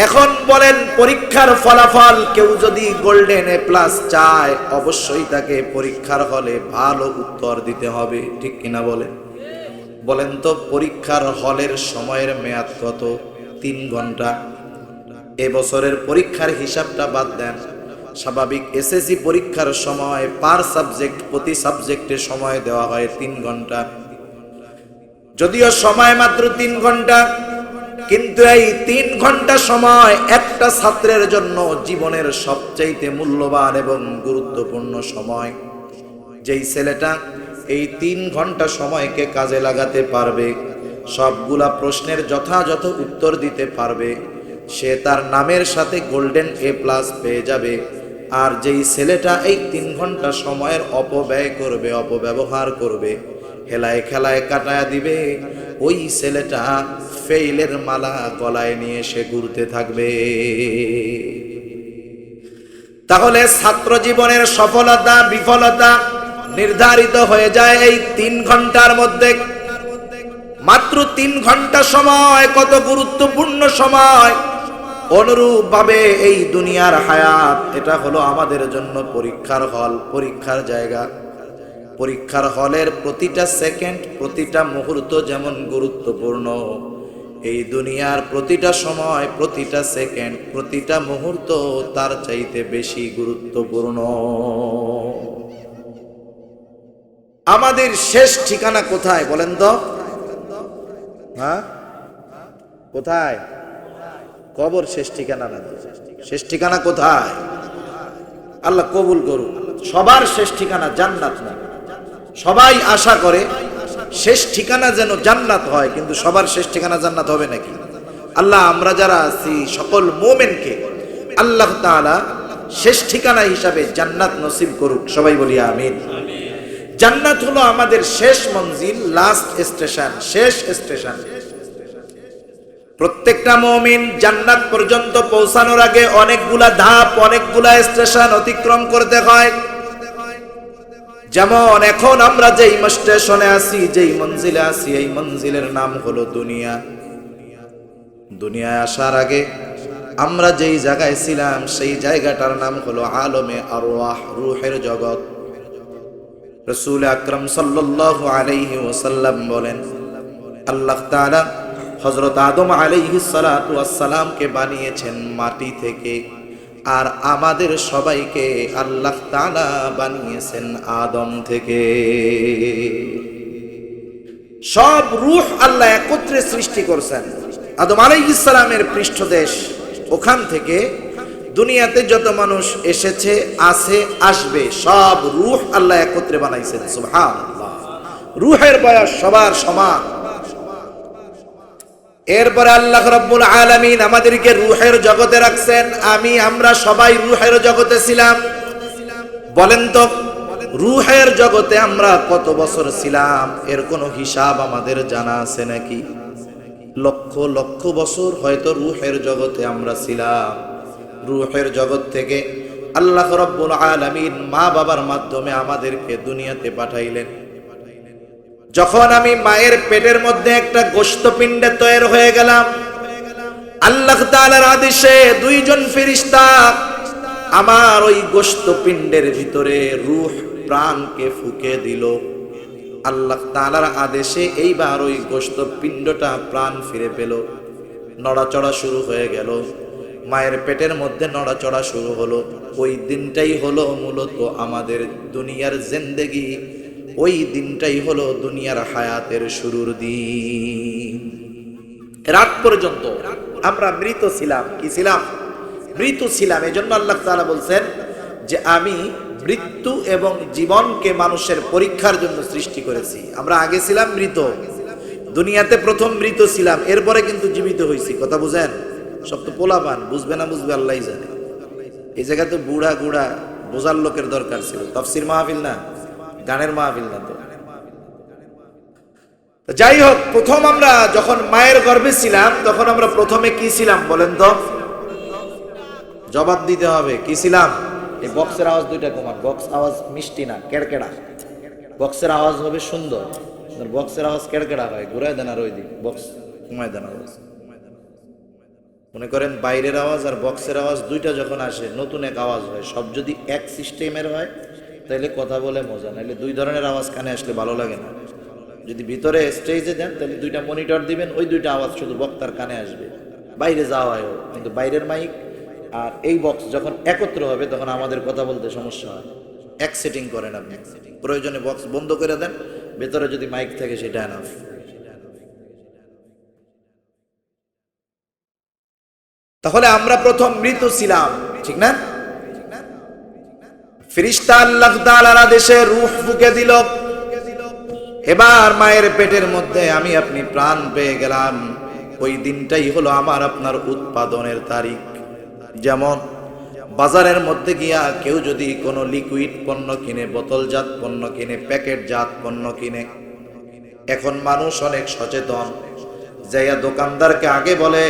এখন বলেন পরীক্ষার ফলাফল, কেউ যদি গোল্ডেন A+ চায় অবশ্যই তাকে পরীক্ষার হলে ভালো উত্তর দিতে হবে, ঠিক কিনা বলেন? বলেন তো পরীক্ষার হলের সময়ের মেয়াদ কত? 3 ঘন্টা। এবছরের পরীক্ষার হিসাবটা বাদ দেন, স্বাভাবিক SSC পরীক্ষার সময় পার সাবজেক্ট, প্রতি সাবজেক্টে সময় দেওয়া হয় 3 ঘন্টা। যদিও সময় মাত্র 3 ঘন্টা, কিন্তু এই 3 ঘন্টা সময় একটা ছাত্রের জন্য জীবনের সবচাইতে মূল্যবান এবং গুরুত্বপূর্ণ সময়। যেই ছেলেটা এই 3 ঘন্টা সময়কে কাজে লাগাতে পারবে, সবগুলা প্রশ্নের যথাযথ উত্তর দিতে পারবে, সে তার নামের সাথে গোল্ডেন A+ পেয়ে যাবে। আর যেই ছেলেটা এই 3 ঘন্টা সময়ের অপব্যয় করবে, অপব্যবহার করবে, হেলায় খেলায় কাটায়া দিবে, ওই ছেলেটা ফেইলের মালা গলায় নিয়ে সে ঘুরতে থাকবে। তাহলে ছাত্র জীবনের সফলতা বিফলতা নির্ধারিত হয়ে যায় এই 3 ঘন্টার মধ্যে। মাত্র 3 ঘন্টা সময় কত গুরুত্বপূর্ণ সময়। অনুরূপ ভাবে এই দুনিয়ার হায়াত, এটা হলো আমাদের জন্য পরীক্ষার হল, পরীক্ষার জায়গা। পরীক্ষার হলের প্রতিটা সেকেন্ড, প্রতিটা মুহূর্ত যেমন গুরুত্বপূর্ণ, এই দুনিয়ার প্রতিটা সময়, প্রতিটা সেকেন্ড, প্রতিটা মুহূর্ত তার চাইতে বেশি গুরুত্বপূর্ণ। আমাদের শেষ ঠিকানা কোথায় বলেন তো? হ্যাঁ, কোথায়? কবর শেষ ঠিকানা না, শেষ ঠিকানা কোথায়? আল্লাহ কবুল করুন। সবার শেষ ঠিকানা জান্নাত না। সবাই আশা করে শেষ ঠিকানা যেন জান্নাত হয়, কিন্তু সবার শেষ ঠিকানা জান্নাত হবে নাকি? আল্লাহ আমরা যারা আছি সকল মুমিনকে আল্লাহ তাআলা শেষ ঠিকানা হিসাবে জান্নাত নসিব করুক, সবাই বলি আমিন। জান্নাত হলো আমাদের শেষ মঞ্জিল, লাস্ট স্টেশন, শেষ স্টেশন। প্রত্যেকটা মুমিন জান্নাত পর্যন্ত পৌঁছানোর আগে অনেকগুলা ধাপ, অনেকগুলা স্টেশন অতিক্রম করতে হয়। যেমন এখন আমরা যেই স্টেশনে আছি, যেই মঞ্জিলে আছি, এই মঞ্জিলের নাম হলো দুনিয়া। দুনিয়ায় আসার আগে আমরা যেই জায়গায় ছিলাম সেই জায়গাটার নাম হলো আলমে আরওয়াহ, রূহের জগৎ। রাসূল আকরাম সাল্লাল্লাহু আলাইহি ওয়াসাল্লাম বলেন, আল্লাহ তাআলা হযরত আদম আলাইহিস সালাতু ওয়াস সালামকে বানিয়েছেন মাটি থেকে, আর আমাদের সবাইকে আল্লাহ তাআলা বানিয়েছেন আদম থেকে। সব রূহ আল্লাহ একত্রে সৃষ্টি করেছেন। আদম আলাইহিস সালামের পৃষ্ঠদেশ, ওখান থেকে দুনিয়াতে যত মানুষ এসেছে, আছে, আসবে, সব রূহ আল্লাহ একত্রে বানাইছেন। সুবহানাল্লাহ। রূহের বয়স সবার সমান। এরপরে আল্লাহ রাব্বুল আলামিন আমাদেরকে রূহের জগতে রাখছেন। আমরা সবাই রূহের জগতে ছিলাম। বলেন তো রূহের জগতে আমরা কত বছর ছিলাম? এর কোনো হিসাব আমাদের জানা আছে নাকি? লক্ষ লক্ষ বছর হয়তো রূহের জগতে আমরা ছিলাম। রূহের জগৎ থেকে আল্লাহ রাব্বুল আলামিন মা বাবার মাধ্যমে আমাদেরকে দুনিয়াতে পাঠাইলেন। যখন আমি মায়ের পেটের মধ্যে একটা গোশতপিণ্ডে তৈরি হয়ে গেলাম, আল্লাহ তাআলার আদেশে 2 জন ফেরেশতা আমার ওই গোশতপিণ্ডের ভিতরে রূহ, প্রাণকে ফুঁকে দিল। আল্লাহ তাআলার আদেশে এইবার ওই গোশতপিণ্ডটা প্রাণ ফিরে পেল, নড়াচড়া শুরু হয়ে গেল। মায়ের পেটের মধ্যে নড়াচড়া শুরু হলো। ওই দিনটাই হলো মূলত আমাদের দুনিয়ার জিন্দেগি, ওই দিনটাই হলো দুনিয়ার হায়াতের শুরুর দিন। রাত পর্যন্ত আমরা মৃত ছিলাম। কি ছিলাম? মৃত ছিলাম। এজন্য আল্লাহ তাআলা বলছেন যে আমি মৃত্যু এবং জীবনকে মানুষের পরীক্ষার জন্য সৃষ্টি করেছি। আমরা আগে ছিলাম মৃত, দুনিয়াতে প্রথম মৃত ছিলাম, এরপরে কিন্তু জীবিত হয়েছি। কথা বুঝেন? সব তো পোলাপান, বুঝবে না বুঝবে আল্লাহই জানে। এই জায়গায় তো বুড়া গুড়া বোঝার লোকের দরকার ছিল। তাফসির মাহফিল না, গানের মাহফিল না। তো যাই হোক, প্রথম আমরা যখন মায়ের গর্ভে ছিলাম তখন আমরা প্রথমে কি ছিলাম বলেন তো? জবাব দিতে হবে, কি ছিলাম? এই বক্সের আওয়াজ দুইটা কমান, বক্স আওয়াজ মিষ্টি না, কেড়কেড়া। বক্সের আওয়াজ হবে সুন্দর, বক্সের আওয়াজ কেড়কেড়া হয়। ঘুরায় দেন আর ওই দিক, বক্স কমায় দেন আওয়াজ। মনে করেন বাইরের আওয়াজ আর বক্সের আওয়াজ দুইটা যখন আসে নতুন এক আওয়াজ হয়। সব যদি এক সিস্টেমের হয় তাহলে কথা বলে মজা, নাহলে দুই ধরনের আওয়াজ কানে আসলে ভালো লাগে না। যদি ভিতরে স্টেজে দেন তাহলে দুইটা মনিটর দিবেন, ওই দুইটা আওয়াজ শুধু বক্তার কানে আসবে। বাইরে যাওয়া হয়, কিন্তু বাইরের মাইক আর এই বক্স যখন একত্র হবে তখন আমাদের কথা বলতে সমস্যা হয়। এক সেটিং করেন আপনি, প্রয়োজনে বক্স বন্ধ করে দেন, ভেতরে যদি মাইক থাকে সেটা এনাফ। তাহলে আমরা প্রথম মৃত ছিলাম, ঠিক না? ফেরেশতা আল্লাহ তাআলার আদেশে রূহ ফুঁকে দিল। এবার মায়ের পেটের মধ্যে আমি আপনি প্রাণ পেয়ে গেলাম। ওই দিনটাই হলো আমার আপনার উৎপাদনের তারিখ। যেমন বাজারের মধ্যে গিয়া কেউ যদি কোনো লিকুইড পণ্য কিনে, বোতলজাত পণ্য কিনে, প্যাকেটজাত পণ্য কিনে, এখন মানুষ অনেক সচেতন। যাইয়া দোকানদারকে আগে বলে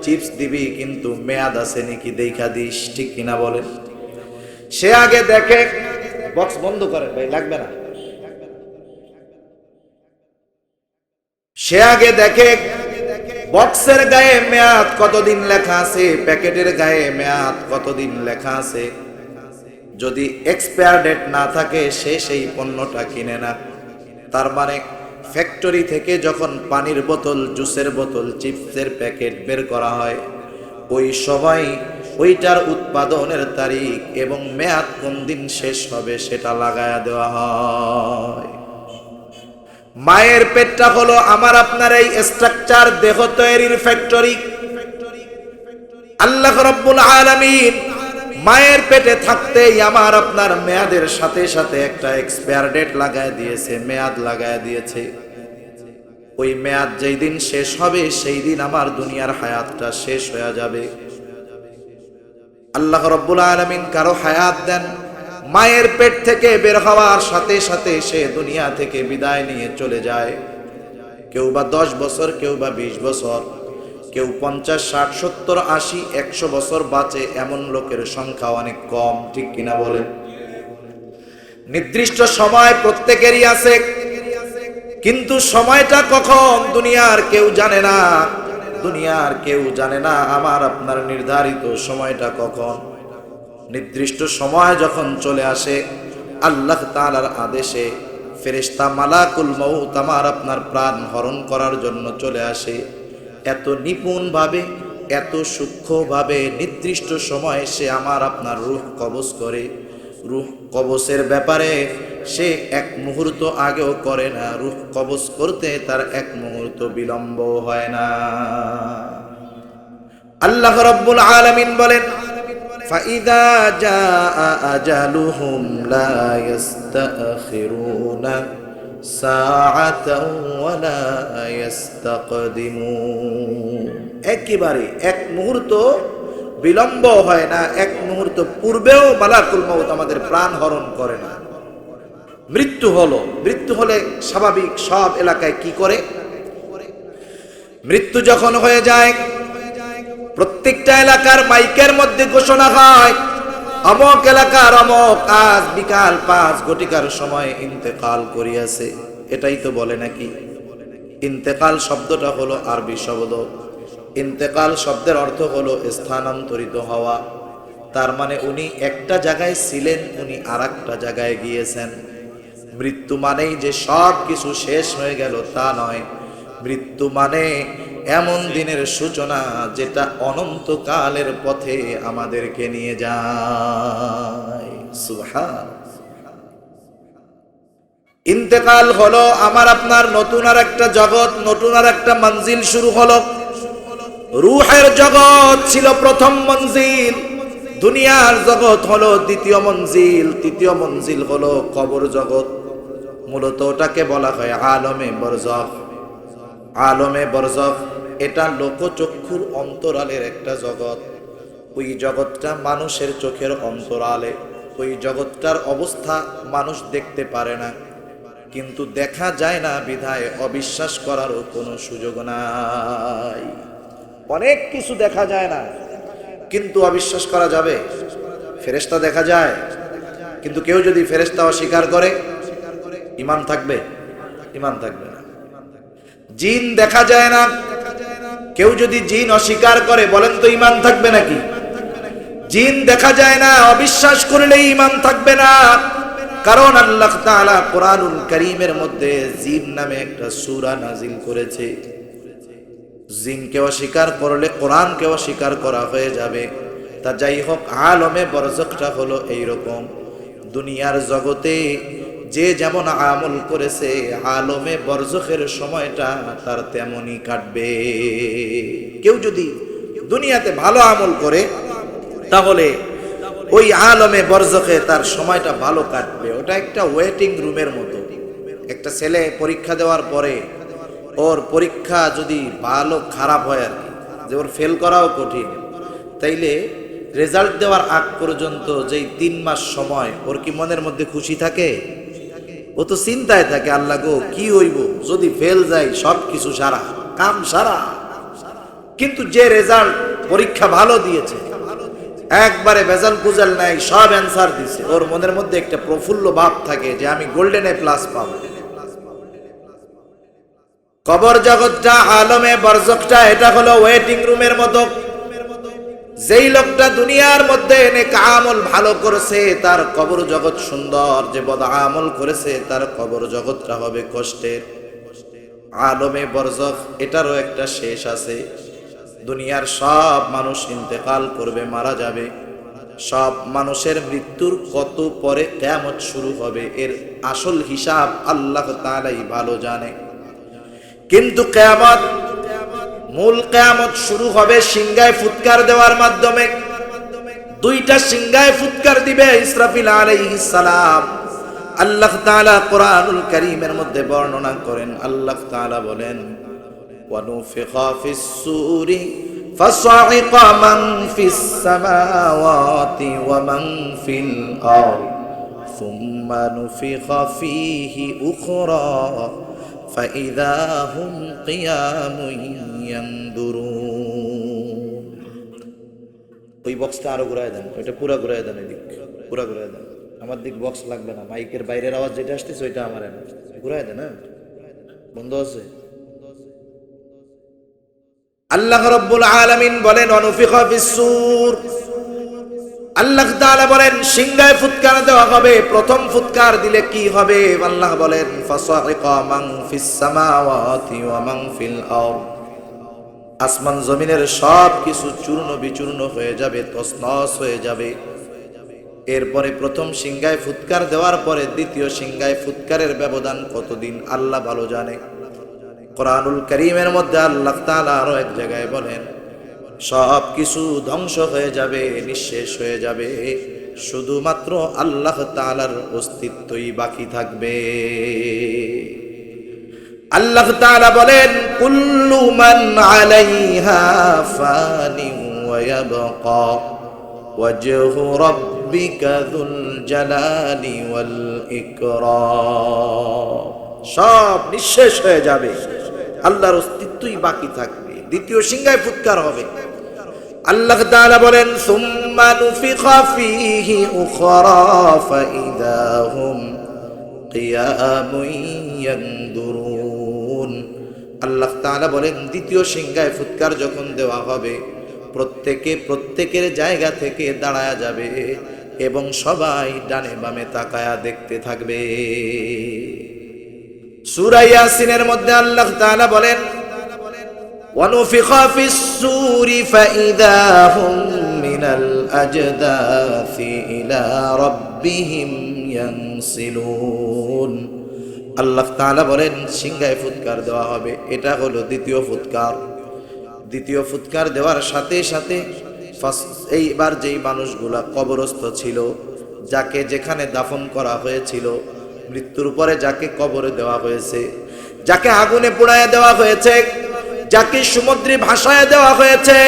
চিপস দিবি কিন্তু মেয়াদ আছে নাকি দেখা দিস, ঠিক কিনা বলেন? সে আগে দেখে, বক্স বন্ধ করেন ভাই, লাগবে না। সে আগে দেখে বক্সের গায়ে মেয়াদ কতদিন লেখা আছে, প্যাকেটের গায়ে মেয়াদ কতদিন লেখা আছে। যদি এক্সপায়ার ডেট না থাকে সে সেই পণ্যটা কিনে না। তার মানে ফ্যাক্টরি থেকে যখন পানির বোতল, জুসের বোতল, চিপসের প্যাকেট বের করা হয়, ওই সময় ওইটার উৎপাদনের তারিখ এবং মেয়াদ কোন দিন শেষ হবে সেটা লাগায়া দেওয়া হয়। মায়ের পেটটা হলো আমার আপনার এই স্ট্রাকচার, দেহ তৈরির ফ্যাক্টরি। আল্লাহ রাব্বুল আলামিন মায়ের পেটে থাকতেই আমার আপনার মেয়াদের সাথে সাথে একটা এক্সপায়ার ডেট লাগায় দিয়েছে, মেয়াদ লাগায় দিয়েছে। ওই মেয়াদ যেই দিন শেষ হবে সেই দিন আমার দুনিয়ার হায়াতটা শেষ হয়ে যাবে। আল্লাহ রাব্বুল আলামিন কারো হায়াত দেন, মায়ের পেট থেকে বের হওয়ার সাথে সাথে সে দুনিয়া থেকে বিদায় নিয়ে চলে যায়। কেউ বা 10 বছর, কেউ বা 20 বছর, কেউ 50, 60, 70, 80, 100 বছর বাঁচে। এমন লোকের সংখ্যা অনেক কম, ঠিক কিনা বলেন? নির্দিষ্ট সময় প্রত্যেকেরই আছে, কিন্তু সময়টা কখন দুনিয়ার কেউ জানে না। দুনিয়ার কেউ জানে না আমার আপনার নির্ধারিত সময়টা কখন। নির্দিষ্ট সময় যখন চলে আসে আল্লাহ তাআলার আদেশে ফেরেশতা মালাকুল মউত আমার আপনার প্রাণ হরণ করার জন্য চলে আসে। এত নিপুণভাবে, এত সূক্ষ্মভাবে নির্দিষ্ট সময়ে সে আমার আপনার রূহ কবজ করে। রূহ কবজের ব্যাপারে সে এক মুহূর্ত আগেও করে না, রূহ কবজ করতে তার এক মুহূর্ত বিলম্ব হয় না। আল্লাহ রাব্বুল আলামিন বলেন, فَإِذَا جَاءَ أَجَلُهُمْ لَا يَسْتَأْخِرُونَ سَاعَةً وَلَا يَسْتَقْدِمُونَ। একেবারে এক মুহূর্ত বিলম্ব হয় না, এক মুহূর্ত পূর্বেও মালাকুল মউত আমাদের প্রাণ হরণ করে না। মৃত্যু হলো, মৃত্যু হলে স্বাভাবিক সব এলাকায় কি করে? মৃত্যু যখন হয়ে যায় প্রত্যেকটা এলাকার মাইকের মধ্যে ঘোষণা হয়, অমুক এলাকার অমুক আজ বিকাল 5 ঘটিকার সময় ইন্তেকাল করিয়াছে। এটাই তো বলে নাকি? ইন্তেকাল শব্দটা হলো আরবি শব্দ। ইন্তেকাল শব্দের অর্থ হলো স্থানান্তরিত হওয়া। তার মানে উনি একটা জায়গায় ছিলেন, উনি আরেকটা জায়গায় গিয়েছেন। মৃত্যু মানেই যে সব কিছু শেষ হয়ে গেল তা নয়। মৃত্যু মানে এমন দিনের সূচনা যেটা অনন্তকালের পথে আমাদেরকে নিয়ে যায়। সুবহান। ইন্তেকাল হলো আমার আপনার নতুন আর একটা জগৎ, নতুন আর একটা মঞ্জিল শুরু হলো। রূহের জগৎ ছিল প্রথম মঞ্জিল, দুনিয়ার জগৎ হলো দ্বিতীয় মঞ্জিল, তৃতীয় মঞ্জিল হলো কবর জগৎ। মূলত ওটাকে বলা হয় আলমে বরজখ। আলমে বরজখ এটা লোকচক্ষুর অন্তরালের একটা জগৎ। ওই জগৎটা মানুষের চোখের অন্তরালে, ওই জগৎটার অবস্থা মানুষ দেখতে পারে না, কিন্তু দেখা যায় না বিধায় অবিশ্বাস করারও কোনো সুযোগ নাই। অনেক কিছু দেখা যায় না কিন্তু অবিশ্বাস করা যাবে? ফেরেশতা দেখা যায়, কিন্তু কেউ যদি ফেরেশতা অস্বীকার করে ঈমান থাকবে? ঈমান থাকবে না। জিন দেখা যায় না, কেউ যদি জিন অস্বীকার করে বলেন তো ঈমান থাকবে নাকি? জিন দেখা যায় না, অবিশ্বাস করলে ঈমান থাকবে না। কারণ আল্লাহ তাআলা কোরআনুল কারীমের মধ্যে জিন নামে একটা সূরা নাজিল করেছে। জিনকে অস্বীকার করলে কোরআনকে অস্বীকার করা হয়ে যাবে। তা যাই হোক, আলমে বরজখটা হলো এইরকম। দুনিয়ার জগতে যে যেমন আমল করেছে, আলমে বরজখের সময়টা তার তেমনই কাটবে। কেউ যদি দুনিয়াতে ভালো আমল করে তাহলে ওই আলমে বরজখে তার সময়টা ভালো কাটবে। ওটা একটা ওয়েটিং রুমের মতো। একটা ছেলে পরীক্ষা দেওয়ার পরে ওর পরীক্ষা যদি ভালো খারাপ হয় আর কি, যে ওর ফেল করাও কঠিন, তাইলে রেজাল্ট দেওয়ার আগ পর্যন্ত যেই 3 মাস সময় ওর কি মনের মধ্যে খুশি থাকে? ও তো চিন্তায় থাকে, আল্লাহ গো কি হইব যদি ফেল যাই, সব কিছু সারা, কাম সারা। কিন্তু যে রেজাল্ট পরীক্ষা ভালো দিয়েছে, একবারে ভেজাল কুজাল নাই, সব অ্যান্সার দিছে, ওর মনের মধ্যে একটা প্রফুল্ল ভাব থাকে যে আমি গোল্ডেন এ প্লাস পাবো। কবর জগৎটা, আলমে বরজখটা এটা হলো ওয়েটিং রুমের মতো। যেই লোকটা দুনিয়ার মধ্যে নেক আমল ভালো করেছে তার কবর জগৎ সুন্দর, যে বদ আমল করেছে তার কবর জগৎটা হবে কষ্টের। আলমে বরজখ এটারও একটা শেষ আছে। দুনিয়ার সব মানুষ ইন্তেকাল করবে, মারা যাবে। সব মানুষের মৃত্যুর কত পরে কিয়ামত শুরু হবে, এর আসল হিসাব আল্লাহ তাআলাই ভালো জানে। কিন্তু কিয়ামত, মূল কিয়ামত শুরু হবে সিংহায় ফুৎকার দেওয়ার মাধ্যমে। 2টা সিংহায় ফুৎকার দিবে ইসরাফিল আলাইহিস সালাম। আল্লাহ তাআলা কোরআনুল কারীমের মধ্যে বর্ণনা করেন, আল্লাহ তাআলা বলেন ওয়ানুফিখা ফিস সূরি ফাসাইকা মান ফিস সামাওয়াতি ওয়া মান ফিল আরদ সুম্মা নুফিখা ফীহি উখরা فإذا هم قيام ينظرون। ওই বক্সটা আরো ঘুরায় দেন, ওইটা পুরা ঘুরায় দেন, এদিক পুরা ঘুরায় দেন। আমার দিক বক্স লাগবে না, মাইকের বাইরের আওয়াজ যেটা আসতেছে ওইটা আমার এনে ঘুরায় দেন। হ্যাঁ, বন্ধ আছে। আল্লাহ রাব্বুল আলামিন বলেন অনুফিখা ফিস সূর। আল্লাহ তাআলা বলেন সিংহায় ফুৎকার দেওয়া হবে। প্রথম ফুৎকার দিলে কি হবে? আল্লাহ বলেন ফাসাইকা মান ফিস সামাওয়াতি ওয়া মান ফিল আরদ। আসমান জমিনের সব কিছু চূর্ণ বিচূর্ণ হয়ে যাবে, তছনছ হয়ে যাবে। এরপরে প্রথম সিংহায় ফুৎকার দেওয়ার পরে দ্বিতীয় সিংহায় ফুৎকারের ব্যবধান কতদিন আল্লাহ ভালো জানে। কোরআনুল কারীমের মধ্যে আল্লাহ তাআলা আরো এক জায়গায় বলেন সব কিছু ধ্বংস হয়ে যাবে, নিঃশেষ হয়ে যাবে, শুধুমাত্র আল্লাহ তাআলার অস্তিত্বই বাকি থাকবে। আল্লাহ তাআলা বলেন কুল্লু মান আলাইহা ফানি ওয়া ইয়াবকা ওয়াজহু রাব্বিকা যুল জালালি ওয়াল ইকরাম। সব নিঃশেষ হয়ে যাবে, আল্লাহর অস্তিত্বই বাকি থাকবে। দ্বিতীয় সিংহায় ফুৎকার হবে। আল্লাহ তাআলা বলেন সুম্মা নুফিখা ফীহি উখরা ফাইদা হুম কিয়ামুন ইয়ানদুরুন। আল্লাহ তাআলা বলেন দ্বিতীয় সিংহায় ফুৎকার যখন দেওয়া হবে, প্রত্যেকের জায়গা থেকে দাঁড়ায়া যাবে এবং সবাই ডানে বামে তাকায়া দেখতে থাকবে। সূরা ইয়াসিনের মধ্যে আল্লাহ তাআলা বলেন ওয়ানুফিখা ফিস সূরি ফাইদা হুম মিনাল আজদাসি ইলা রাব্বিহিম ইয়ানসিলুন। আল্লাহ তাআলা বলেন সিংহায় ফুৎকার দেওয়া হবে, এটা হলো দ্বিতীয় ফুৎকার। দ্বিতীয় ফুৎকার দেওয়ার সাথে সাথে এইবার যেই মানুষগুলা কবরস্থ ছিল, যাকে যেখানে দাফন করা হয়েছিল, মৃত্যুর পরে যাকে কবরে দেওয়া হয়েছে, যাকে আগুনে পোড়ায় দেওয়া হয়েছে, যাকে সমুদ্রে ভাসায় দেওয়া হয়েছে,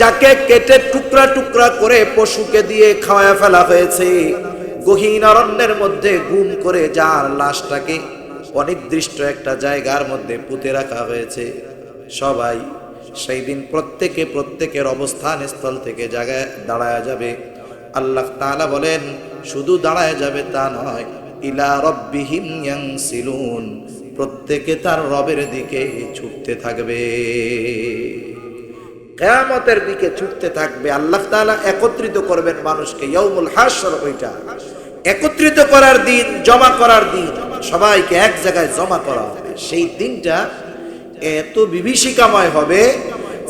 যাকে কেটে টুকরা টুকরা করে পশুকে দিয়ে খাওয়ায় ফেলা হয়েছে, গহীন অরণ্যের মধ্যে গুম করে যার লাশটাকে অনির্দিষ্ট একটা জায়গার মধ্যে পুঁতে রাখা হয়েছে, সবাই সেই দিন প্রত্যেকের অবস্থান স্থল থেকে জায়গায় দাঁড়ায় যাবে। আল্লাহ তাআলা বলেন, শুধু দাঁড়ায় যাবে তা নয়, ইলা রাব্বিহিম ইয়ানসিলুন, প্রত্যেকে তার রবের দিকে ছুটতে থাকবে, কিয়ামতের দিকে ছুটতে থাকবে। আল্লাহ তাআলা একত্রিত করবেন মানুষকে, ইয়াউমুল হাশর, ওইটা একত্রিত করার দিন, জমা করার দিন, সবাইকে এক জায়গায় জমা করা হবে। সেই দিনটা এত বিভীষিকাময় হবে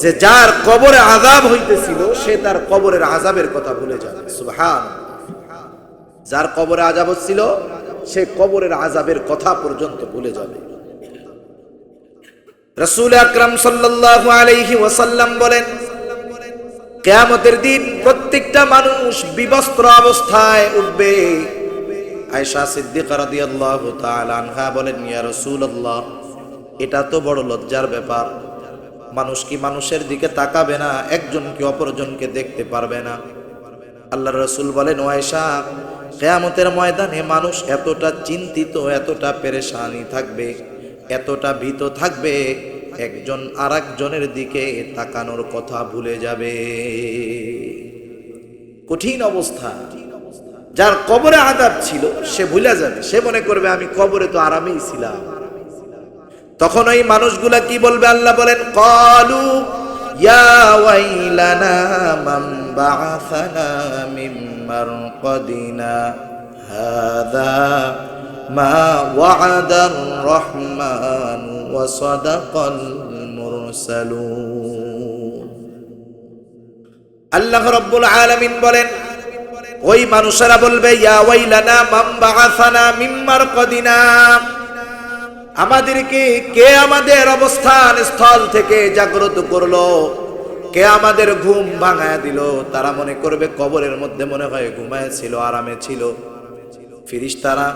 যে যার কবরে আযাব হইতেছিল সে তার কবরের আযাবের কথা ভুলে যাবে। সুবহানাল্লাহ। যার কবরে আযাব হচ্ছিল সে কবরের আযাবের কথা পর্যন্ত ভুলে যাবে। রাসূল আকরাম সাল্লাল্লাহু আলাইহি ওয়াসাল্লাম বলেন, কিয়ামতের দিন প্রত্যেকটা মানুষ বিবস্ত্র অবস্থায় উঠবে। আয়েশা সিদ্দিকা রাদিয়াল্লাহু তাআলা আনহা বলেন, ইয়া রাসূলুল্লাহ, এটা তো বড় লজ্জার ব্যাপার, মানুষ কি মানুষের দিকে তাকাবে না, একজন কি অপরজনকে দেখতে পারবে না? আল্লাহর রাসূল বলেন, ও আয়েশা, কিয়ামতের ময়দানে মানুষ এতটা চিন্তিত, এতটা পেরেশানি থাকবে, এতটা ভীত থাকবে, একজন আরেকজনের দিকে তাকানোর কথা ভুলে যাবে। কঠিন অবস্থা। যার কবরে আযাব ছিল সে ভুলে যাবে, সে মনে করবে আমি কবরে তো আরামেই ছিলাম। তখন ওই মানুষগুলা কি বলবে? আল্লাহ বলেন, ক্বালু ইয়া ওয়াইলানা মান বা'আসানা মিন মারকাদিনা হাযা মা ওয়া'আদার রহমান ওয়া সাদাকাল মুরসালুন। আল্লাহ রাব্বুল আলামিন বলেন, ওই মানুষেরা বলবে, ইয়া ওয়াইলানা মান বা'আসানা মিন মারকাদিনা, আমাদেরকে কে আমাদের অবস্থান স্থল থেকে জাগ্রত করলো, কে আমাদের ঘুম ভাঙায় দিল? তারা মনে করবে কবরের মধ্যে মনে হয় ঘুমায় ছিল, আরামে ছিল। ফেরেশতারা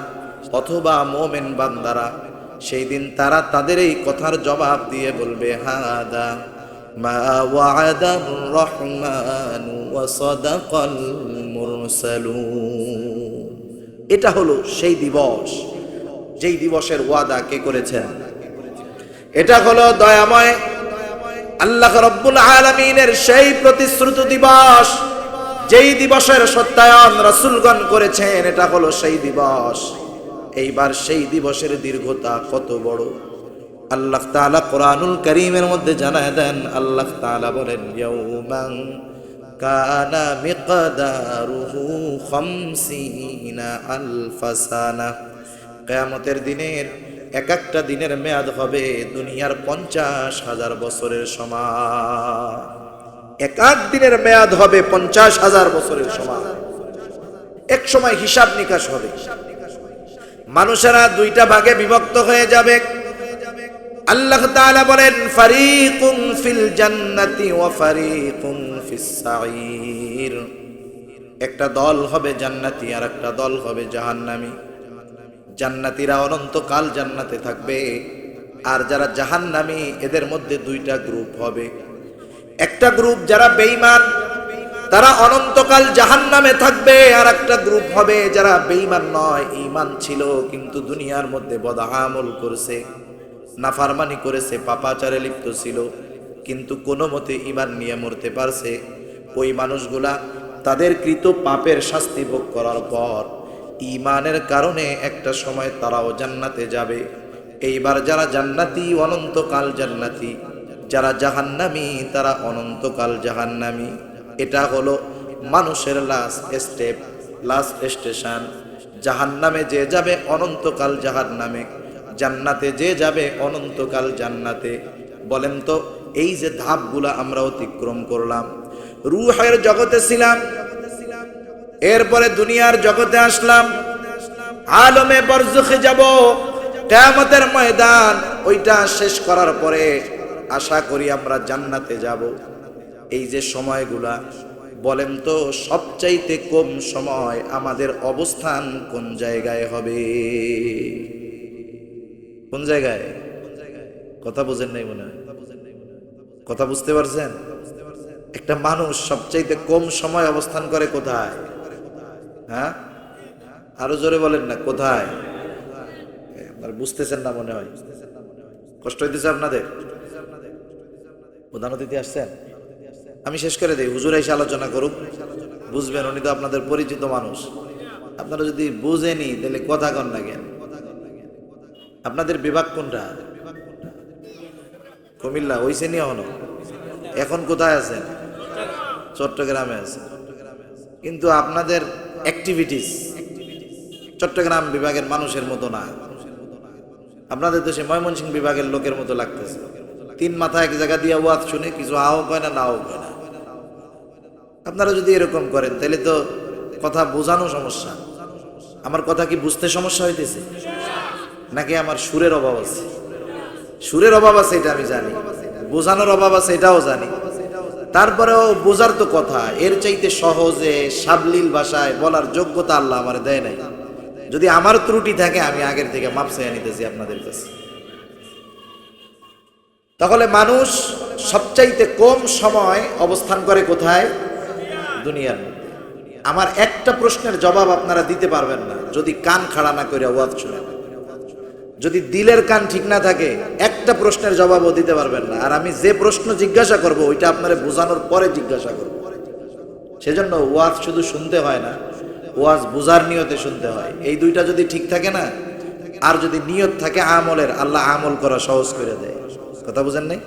অথবা মুমিন বান্দারা সেই দিন তারা তাদের এই কথার জবাব দিয়ে বলবে, হাদা মা ওয়া'আদার রহমান ওয়া সাদাকাল মুরসালুন। এটা হলো সেই দিবস যেই দিবসের ওয়াদা কে করেছেন। এটা হলো দয়াময় আল্লাহ রাব্বুল আলামিনের সেই প্রতিশ্রুত দিবস, যেই দিবসের সত্যায়ন রাসূলগণ করেছেন। এটা হলো সেই দিবস। এইবার সেই দিবসের দীর্ঘতা কত বড় আল্লাহ তাআলা কোরআনুল কারীমের মধ্যে জানায় দেন। আল্লাহ তাআলা বলেন, ইয়াউমান কানা মিকদারুহু 50 আলফা সানা, কিয়ামতের দিনের এক একটা দিনের মেয়াদ হবে দুনিয়ার 50,000 বছরের সমান। এক এক দিনের মেয়াদ হবে 50,000 বছরের সমান। এক সময় হিসাব নিকাশ হবে, মানুষেরা দুইটা ভাগে বিভক্ত হয়ে যাবে। আল্লাহ তাআলা বলেন, ফারিকুন ফিল জান্নাতি ওয়া ফারিকুন ফিস সাঈর, একটা দল হবে জান্নাতি আর একটা দল হবে জাহান্নামী। জান্নাতীরা অনন্তকাল জান্নাতে থাকবে, আর যারা জাহান্নামী এদের মধ্যে দুইটা গ্রুপ হবে। একটা গ্রুপ যারা বেঈমান, তারা অনন্তকাল জাহান্নামে থাকবে, আর একটা গ্রুপ হবে যারা বেঈমান নয়, ঈমান ছিল কিন্তু দুনিয়ার মধ্যে বদআমল করেছে, নাফরমানি করেছে, পাপাচারে লিপ্ত ছিল, কিন্তু কোনো মতে ঈমান নিয়ে মরতে পারছে। ওই মানুষগুলা তাদের কৃত পাপের শাস্তি ভোগ করার পর ঈমানের কারণে একটা সময় তারাও জান্নাতে যাবে। এইবার যারা জান্নাতি অনন্তকাল জান্নাতি, যারা জাহান্নামী তারা অনন্তকাল জাহান্নামী। এটা হলো মানুষের লাস্ট স্টেপ, লাস্ট স্টেশন। জাহান্নামে যে যাবে অনন্তকাল জাহান্নামে, জান্নাতে যে যাবে অনন্তকাল জান্নাতে। বলেন তো, এই যে ধাপগুলা আমরা অতিক্রম করলাম, রূহের জগতে ছিলাম, এরপরে দুনিয়ার জগতে আসলাম, আলমে বরজখে যাব, কিয়ামতের ময়দান, ওইটা শেষ করার পরে আশা করি আমরা জান্নাতে যাব। এই যে সময়গুলা, বলেন তো সবচাইতে কম সময় আমাদের অবস্থান কোন জায়গায় হবে? কোন জায়গায়? কথা বুঝেন নাই মনে হয়। কথা বুঝতে পারছেন? একটা মানুষ সবচাইতে কম সময় অবস্থান করে কোথায়? হ্যাঁ, আরো জোরে বলেন না, কোথায়? আপনারা বুঝতেছেন না মনে হয়, কষ্ট হইতেছে আপনাদের। প্রধান অতিথি আসছেন, আমি শেষ করে দেই, হুজুর এসে আলোচনা করুক, বুঝবেন, উনি তো আপনাদের পরিচিত মানুষ। আপনারা যদি বুঝেনি তাহলে কথা কন না কেন? আপনাদের বিভাগ কোনটা? কুমিল্লা হইছে নি এখনো? এখন কোথায় আছেন? চট্টগ্রামে আছেন। কিন্তু আপনাদের অ্যাক্টিভিটিস চট্টগ্রাম বিভাগের মানুষের মতো না। আপনাদের দেশে ময়মনসিংহ বিভাগের লোকের মতো লাগতেছে। তিন মাথা এক জায়গা দিয়ে ওয়াজ শুনে কিছু আও কয় না, নাও কয় না। আপনারা যদি এরকম করেন তাহলে তো কথা বোঝানো সমস্যা। আমার কথা কি বুঝতে সমস্যা হইতেছে, নাকি আমার সুরের অভাব আছে? সুরের অভাব আছে এটা আমি জানি, বোঝানোর অভাব আছে এটাও জানি। তারপরেও বোঝার তো কথা, এর চাইতে সহজে সাবলীল ভাষায় বলার যোগ্যতা আল্লাহ আমার দেয় নাই। যদি আমার ত্রুটি থাকে আমি আগের থেকে মাপ চাইয়া নিতেছি আপনাদের কাছে। তাহলে মানুষ সবচাইতে কম সময় অবস্থান করে কোথায়? দুনিয়ার মধ্যে। আমার একটা প্রশ্নের জবাব আপনারা দিতে পারবেন না যদি কান খাড়া না করে ওয়াজ শুনেন। যদি দিলের কান ঠিক না থাকে একটা প্রশ্নের জবাবও দিতে পারবেন না। আর আমি যে প্রশ্ন জিজ্ঞাসা করব ওইটা আপনারা বোঝানোর পরে জিজ্ঞাসা করব। সেজন্য ওয়াজ শুধু শুনতে হয় না, ওয়াজ বোঝার নিয়তে শুনতে হয়। এই দুইটা যদি ঠিক থাকে না, আর যদি নিয়ত থাকে আমলের, আল্লাহ আমল করা সহজ করে দেয়। কথা বুঝেন নাই?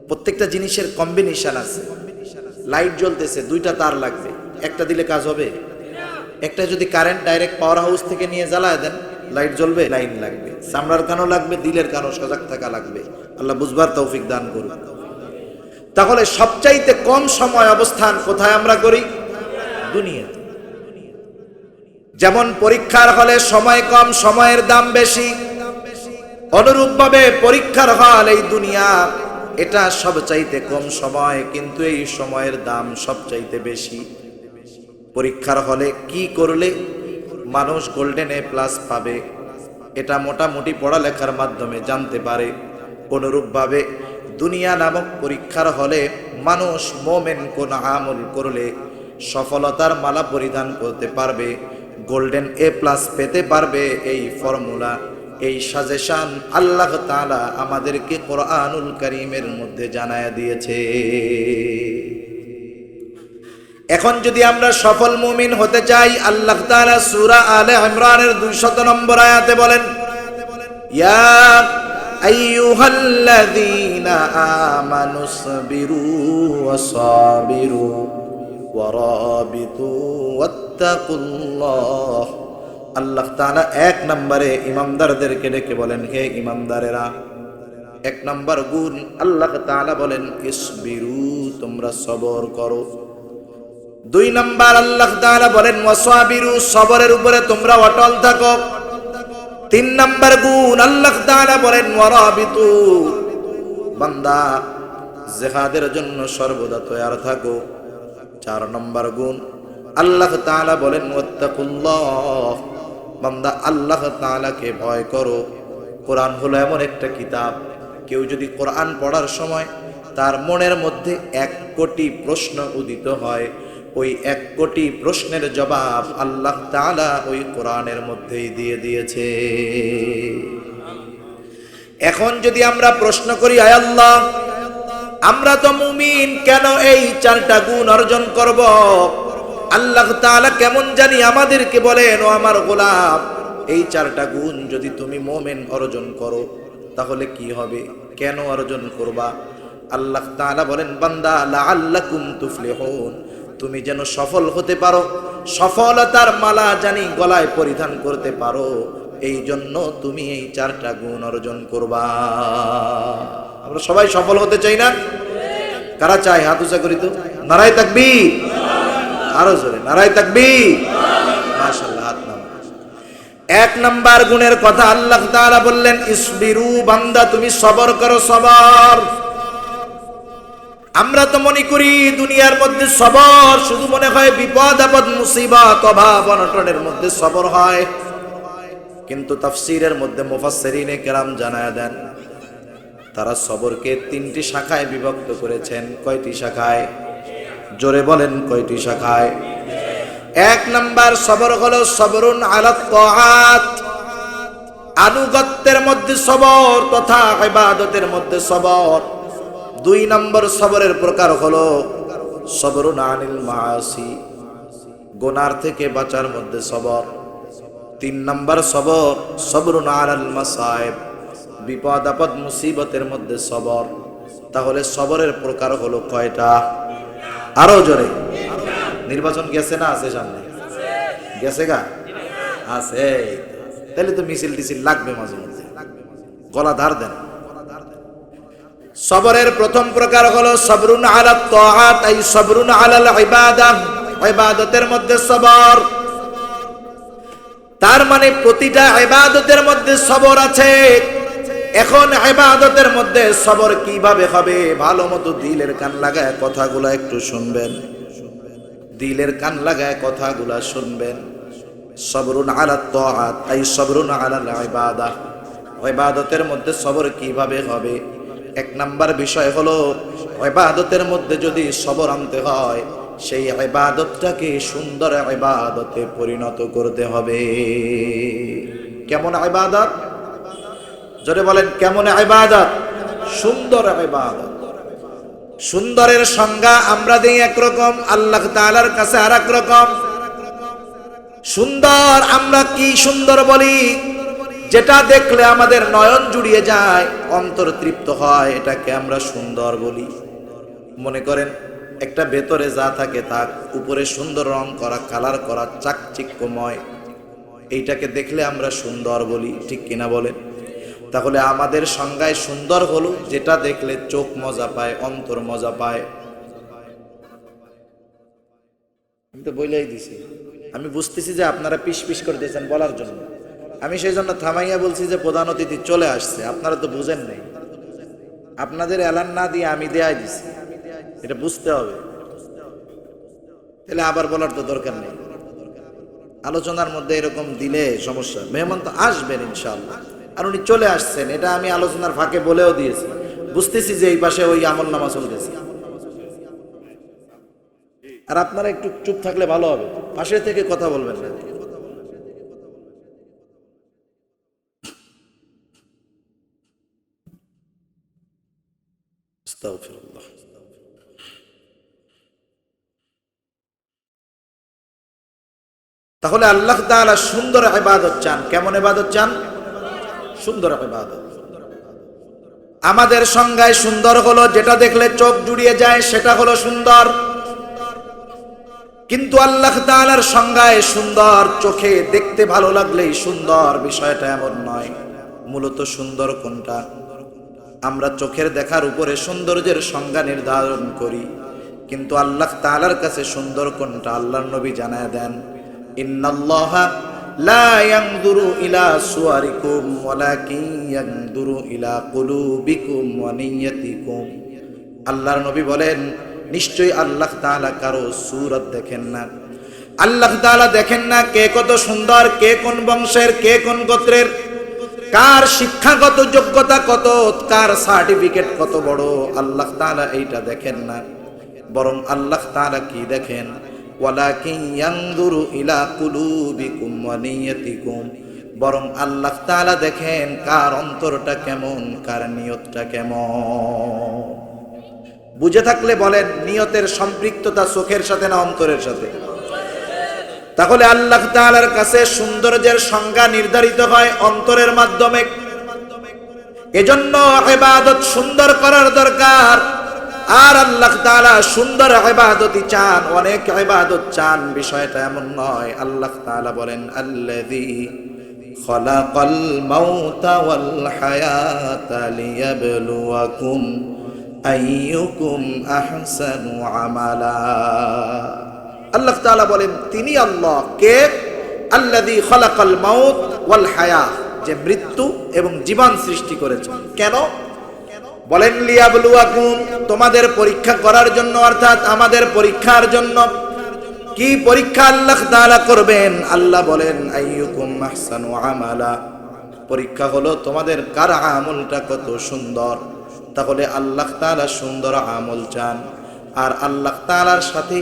প্রত্যেকটা জিনিসের কম্বিনেশন আছে। লাইট জ্বলতেছে, দুইটা তার লাগবে, একটা দিলে কাজ হবে? একটা যদি কারেন্ট ডাইরেক্ট পাওয়ার হাউস থেকে নিয়ে জ্বালায় দেন, লাইট জ্বলবে? লাইন লাগবে, চামড়ার কানও লাগবে, দিলের কানও সজাগ থাকা লাগবে। আল্লাহ বুঝবার তৌফিক দান করুন। তাহলে সবচাইতে কম সময় অবস্থান কোথায় আমরা করি? দুনিয়াতে। যেমন পরীক্ষার হলে সময় কম, সময়ের দাম বেশি, অনুরূপভাবে পরীক্ষার হল এই দুনিয়া, এটা সবচাইতে কম সময়, কিন্তু এই সময়ের দাম সবচাইতে বেশি। পরীক্ষার হলে কি করলে মানুষ গোল্ডেন এ প্লাস পাবে, এটা মোটামুটি পড়ালেখার মাধ্যমে জানতে পারে। অনুরূপভাবে দুনিয়া নামক পরীক্ষার হলে মানুষ মোমেন কোন আমল করলে সফলতার মালা পরিধান করতে পারবে, গোল্ডেন এ প্লাস পেতে পারবে। এই ফর্মুলা, এই সাজেশন আল্লাহ তাআলা আমাদেরকে কোরআনুল কারীমের মধ্যে জানায়া দিয়েছে। এখন যদি আমরা সফল মুমিন হতে চাই, আল্লাহ তাআলা সূরা আলে ইমরানের 200 নম্বর আয়াতে বলেন, ইয়া আইয়ুহাল্লাযীনা আমানুসবিরু ওয়াসাবিরু ওয়ারাবিতু ওয়াত্তাকুল্লাহ। আল্লাহ তাআলা 1 নম্বরে ইমানদারদেরকে ডেকে বলেন, হে ইমানদারেরা, 1 নম্বর গুণ আল্লাহ তাআলা বলেন ইসবিরু, তোমরা সবর করো। 2 নম্বর আল্লাহ তাআলা বলেন ওয়াসাবিরু, সবরের উপরে তোমরা অটল থাকো। 3 নম্বর গুণ আল্লাহ তাআলা বলেন ওয়ারাবিতু, বান্দা জিহাদের জন্য সর্বদা তৈয়ার থাকো। 4 নম্বর গুণ আল্লাহ তাআলা বলেন ওয়াত্তাকুল্লাহ, বান্দা আল্লাহ তাআলাকে ভয় করো। কোরআন হলো এমন একটা কিতাব, কেউ যদি কোরআন পড়ার সময় তার মনের মধ্যে 1 কোটি প্রশ্ন উদিত হয়, ওই 1 কোটি প্রশ্নের জবাব আল্লাহ তাআলা ওই কোরআনের মধ্যেই দিয়ে দিয়েছে। এখন যদি আমরা প্রশ্ন করি, আয় আল্লাহ, আমরা তো মুমিন, কেন এই 4টা গুণ অর্জন করব? আল্লাহ তাআলা কেমন জানি আমাদেরকে বলেন, ও আমার গোলাম, এই 4টা গুণ যদি তুমি মুমিন অর্জন করো তাহলে কি হবে, কেন অর্জন করবা? আল্লাহ তাআলা বলেন, বান্দা লাআল্লাকুম তুফলিহুন, তুমি যেন সফল হতে পারো, সফলতার মালা জানি গলায় পরিধান করতে পারো, এই জন্য তুমি এই 4টা গুণ অর্জন করবা। আমরা সবাই সফল হতে চাই না? কারা চায় হাত উঁচা করি তো, নারায়ে তাকবীর, আরো জোরে নারায়ে তাকবীর, মাশাআল্লাহ। হাত নাও। 1 নাম্বার গুণের কথা আল্লাহ তাআলা বললেন ইসবিরু, বান্দা তুমি সবর করো, সবর। আমরা তো মনে করি দুনিয়ার মধ্যে সবর শুধু মনে হয় বিপদ আপদ মুসিবত অভাব অনটনের মধ্যে সবর হয়, কিন্তু তাফসীরের মধ্যে মুফাসসিরিনে কেরাম জানায়া দেন তারা সবরকে 3টি শাখায় বিভক্ত করেছেন। কয়টি শাখায়? জোরে বলেন কয়টি শাখায়? 1 নাম্বার সবর হলো সবরুন আলা তাআত, আনুগত্যের মধ্যে সবর তথা ইবাদতের মধ্যে সবর। 2 নম্বর সবরের প্রকার হলো সবরুন আনিল মাআসি, গুনার থেকে বাঁচার মধ্যে সবর। 3 নম্বর সবর সবরুন আলাল মাসায়েব, বিপদ আপদ মুসিবতের মধ্যে সবর। তাহলে সবরের প্রকার হলো কয়টা? আরো জোরে। নির্বাচন গেছে না আছে সামনে? গেছে গা? আছে। তাহলে তো মিছিল টিছিল লাগবে মাঝে মধ্যে, গলা ধার দেন। সবরের প্রথম প্রকার হলো সবরুন আলা তাআত, এই সবরুন আলাল ইবাদাহ, ইবাদতের মধ্যে সবর। তার মানে প্রতিটা ইবাদতের মধ্যে সবর আছে। এখন ইবাদতের মধ্যে সবর কিভাবে হবে? ভালো মতো দিলের কান লাগায় কথাগুলো একটু শুনবেন, দিলের কান লাগায় কথাগুলো শুনবেন। সবরুন আলা তাআত এই সবরুন আলাল ইবাদাহ, ইবাদতের মধ্যে সবর কিভাবে হবে? 1 নাম্বার বিষয় হলো ইবাদতের মধ্যে যদি সবর আনতে হয় সেই ইবাদতটাকে সুন্দর ইবাদতে পরিণত করতে হবে। কেমন ইবাদত? জোরে বলেন কেমন ইবাদত? সুন্দর ইবাদত। সুন্দরের সংজ্ঞা আমরা দেই একরকম, আল্লাহ তাআলার কাছে আরেক রকম। সুন্দর আমরা কি সুন্দর বলি? যেটা দেখলে আমাদের নয়ন জুড়িয়ে যায়, অন্তর তৃপ্ত হয়, এটাকে আমরা সুন্দর বলি। মনে করেন একটা ভেতরে যা থাকে তা উপরে সুন্দর রং করা, কালার করা, চাকচিক্যময়, এইটাকে দেখলে আমরা সুন্দর বলি, ঠিক কিনা বলেন? তাহলে আমাদের সংজ্ঞায় সুন্দর হলো যেটা দেখলে চোখ মজা পায়, অন্তর মজা পায়। আমি তো বলেই দিছি, আমি বুঝতেছি যে আপনারা পিস পিস করে দিয়েছেন বলার জন্য, আমি সেই জন্য থামাইয়া বলছি যে প্রধান অতিথি চলে আসছে। আপনারা তো বুঝেন নাই, আপনাদের এলান না দিয়ে আমি দেয়াই দিছি, এটা বুঝতে হবে। তাহলে আবার বলার তো দরকার নেই। আলোচনার মধ্যে এরকম দিলে সমস্যা। মেহমান তো আসবেন ইনশাআল্লাহ, আর উনি চলে আসছেন, এটা আমি আলোচনার ফাঁকে বলেও দিয়েছি। বুঝতেছি যে এই পাশে ওই আমল নামা চলতেছে, আর আপনারা একটু চুপ থাকলে ভালো হবে, পাশে থেকে কথা বলবেন না। আস্তাগফিরুল্লাহ। তাহলে আল্লাহ তাআলা সুন্দর ইবাদত চান। কেমন ইবাদত চান? সুন্দর ইবাদত। আমাদের সংজ্ঞায় সুন্দর হলো যেটা দেখলে চোখ জুড়িয়ে যায়, সেটা হলো সুন্দর। কিন্তু আল্লাহ তাআলার সংজ্ঞায় সুন্দর চোখে দেখতে ভালো লাগলেই সুন্দর, বিষয়টা এমন নয়। মূলত সুন্দর কোনটা? আমরা চোখের দেখার উপরে সৌন্দর্যের সংজ্ঞা নির্ধারণ করি, কিন্তু আল্লাহ তাআলার কাছে সুন্দর কোনটা আল্লাহর নবী জানায় দেন, ইন্নাল্লাহা লা ইয়ানজুরু ইলা সুওয়ারিকুম ওয়ালাকিন ইয়ানজুরু ইলা কুলুবিকুম ওয়া নিয়্যাতিকুম। আল্লাহর নবী বলেন, নিশ্চয়ই আল্লাহ তাআলা কারো সূরত দেখেন না। আল্লাহ তাআলা দেখেন না কে কত সুন্দর, কে কোন বংশের, কে কোন গোত্রের, কার শিক্ষাগত যোগ্যতা কত, কার সার্টিফিকেট কত বড়। আল্লাহ তাআলা এইটা দেখেন না, বরং আল্লাহ তাআলা কি দেখেন? ওয়ালাকিন ইয়ানজুরু ইলা কুলুবিকুম ওয়া নিয়্যাতিকুম, বরং আল্লাহ তাআলা দেখেন কার অন্তরটা কেমন, কার নিয়তটা কেমন। বুঝে থাকলে বলেন, নিয়তের সম্পৃক্ততা চোখের সাথে না অন্তরের সাথে? তাহলে আল্লাহ তাআলার কাছে সৌন্দর্যের সংজ্ঞা নির্ধারিত হয় অন্তরের মাধ্যমে। এজন্য ইবাদত সুন্দর করার দরকার। আর আল্লাহ তাআলা সুন্দর ইবাদতই চান, অনেক ইবাদত চান, বিষয়টা এমন নয়। আল্লাহ তাআলা বলেন, আল্লাযী খালাকাল মাউতা ওয়াল হায়াতা লিয়াবলুয়াকুম আইয়ুকুম আহসানু আমালা। আল্লাহ তাআলা বলেন, তিনি আল্লাহ কে? আল্লাযী খালাকাল মাউত ওয়াল হায়া, যে মৃত্যু এবং জীবন সৃষ্টি করেছেন। কেন? বলেন লিয়াবলুয়াকুম, তোমাদের পরীক্ষা করার জন্য, অর্থাৎ আমাদের পরীক্ষার জন্য। কি পরীক্ষা আল্লাহ তাআলা করবেন? আল্লাহ বলেন আইয়ুকুম আহসানু আমালা, পরীক্ষা হলো তোমাদের কার আমলটা কত সুন্দর। তাহলে আল্লাহ তাআলা সুন্দর আমল চান, আর আল্লাহ তাআলার সাথে,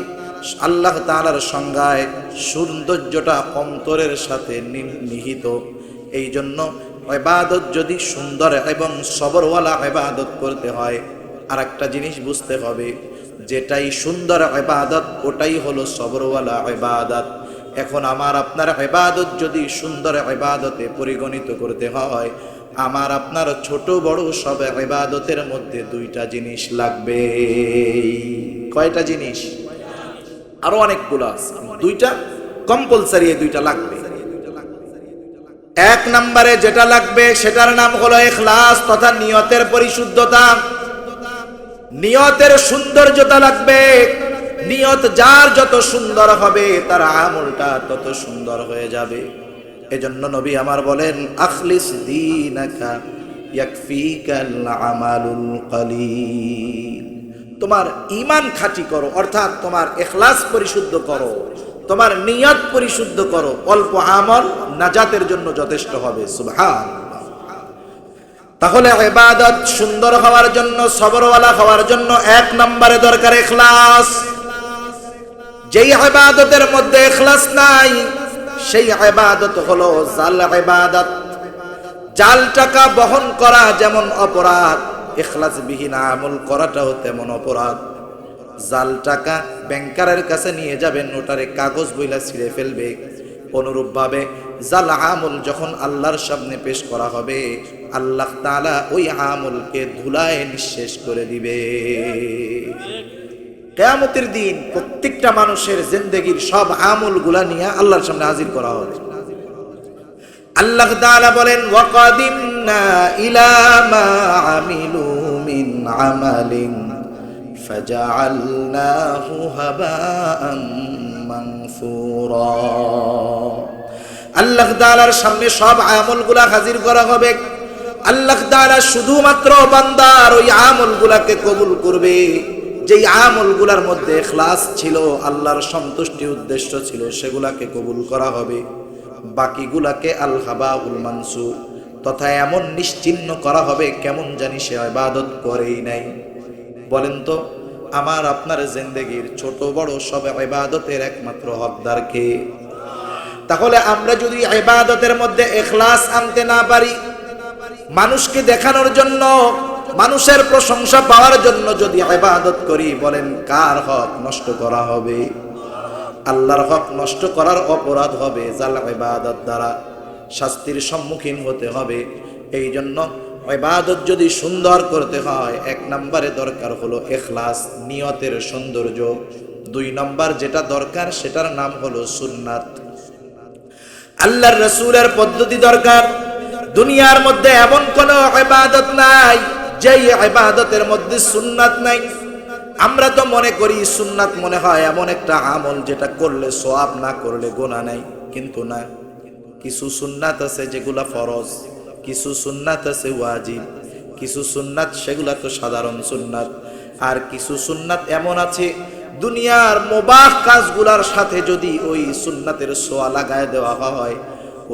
আল্লাহ তাআলার সংজ্ঞায় সৌন্দর্যটা অন্তরের সাথে নিহিত। এই জন্য ইবাদত যদি সুন্দর এবং সবরওয়ালা ইবাদত করতে হয়, আর একটা জিনিস বুঝতে হবে, যেটাই সুন্দর ইবাদত ওটাই হলো সবরওয়ালা ইবাদত। এখন আমার আপনার ইবাদত যদি সুন্দর ইবাদতে পরিগণিত করতে হয়, আমার আপনার ছোট বড় সব ইবাদতের মধ্যে দুইটা জিনিস লাগবে। কয়টা জিনিস? আরো অনেকগুলো আছে, দুইটা কম্পালসারি, দুইটা লাগবে। এক নম্বরে যেটা লাগবে সেটার নাম হলো ইখলাস তথা নিয়তের পরিশুদ্ধতা। নিয়তের সৌন্দর্যতা লাগবে। নিয়ত যার যত সুন্দর হবে তার আমলটা তত সুন্দর হয়ে যাবে। এজন্য নবী আমার বলেন আখলিস দীনাকা ইয়াকফিকাল আমালুল কলিল, তোমার ঈমান খাঁটি করো, অর্থাৎ তোমার ইখলাস পরিশুদ্ধ করো, তোমার নিয়ত পরিশুদ্ধ করো, অল্প আমল নাজাতের জন্য যথেষ্ট হবে। সুবহানাল্লাহ। তাহলে ইবাদত সুন্দর হওয়ার জন্য, সবরওয়ালা হওয়ার জন্য এক নম্বরে দরকার ইখলাস। যেই ইবাদতের মধ্যে ইখলাস নাই সেই ইবাদত হলো জাল ইবাদত। জাল টাকা বহন করা যেমন অপরাধ, ইখলাসবিহীন আমল করাটাও তেমন অপরাধ। জাল টাকা ব্যাংকারের কাছে নিয়ে যাবেন, নোটারে কাগজ বইলা ছিঁড়ে ফেলবে। অনুরূপভাবে জাল আমল যখন আল্লাহর সামনে পেশ করা হবে, আল্লাহ তাআলা ওই আমলকে ধুলায় নিঃশেষ করে দিবে। কিয়ামতের দিন প্রত্যেকটা মানুষের জিন্দেগীর সব আমলগুলা নিয়ে আল্লাহর সামনে হাজির করা হবে। আল্লাহ তাআলা বলেন ওয়াকাদিমনা ইলা মা আমিলু মিন আমালিন ফাজআলনাহু হাবাআন মানসুরা। আল্লাহ তাআলার সামনে সব আমলগুলা হাজির করা হবে। আল্লাহ তাআলা শুধুমাত্র বান্দার ওই আমলগুলাকে কবুল করবে যেই আমলগুলার মধ্যে ইখলাস ছিল, আল্লাহর সন্তুষ্টি উদ্দেশ্য ছিল, সেগুলাকে কবুল করা হবে। বাকিগুলাকে আল হাবাউল মানসুর, তথা এমন নিশ্চিহ্ন করা হবে কেমন জানি সে ইবাদত করেই নাই। বলেন তো আমার আপনার জিন্দেগীর ছোট বড় সব ইবাদতের একমাত্র হকদার কে? তাহলে আমরা যদি ইবাদতের মধ্যে ইখলাস আনতে না পারি, মানুষকে দেখানোর জন্য, মানুষের প্রশংসা পাওয়ার জন্য যদি ইবাদত করি, বলেন কার হক নষ্ট করা হবে? আল্লাহর হক নষ্ট করার অপরাধ হবে। জাল ইবাদত দ্বারা শাস্তির সম্মুখীন হতে হবে। এই জন্য ইবাদত যদি সুন্দর করতে হয়, এক নম্বরে দরকার হলো ইখলাস, নিয়তের সৌন্দর্য। দুই নম্বর যেটা দরকার সেটার নাম হলো সুন্নাত, আল্লাহর রাসূলের পদ্ধতি দরকার। দুনিয়ার মধ্যে এমন কোন ইবাদত নাই যেই ইবাদতের মধ্যে সুন্নাত নাই। আমরা তো মনে করি সুন্নাত মনে হয় এমন একটা আমল যেটা করলে সওয়াব, না করলে গুনাহ নাই। কিন্তু না, কিছু সুন্নাত আছে যেগুলা ফরজ, কিছু সুন্নাত আছে ওয়াজিব, কিছু সুন্নাত সেগুলা তো সাধারণ সুন্নাত, আর কিছু সুন্নাত এমন আছে দুনিয়ার মুবাহ কাজগুলার সাথে যদি ওই সুন্নাতের ছোঁয়া লাগায় দেওয়া হয়,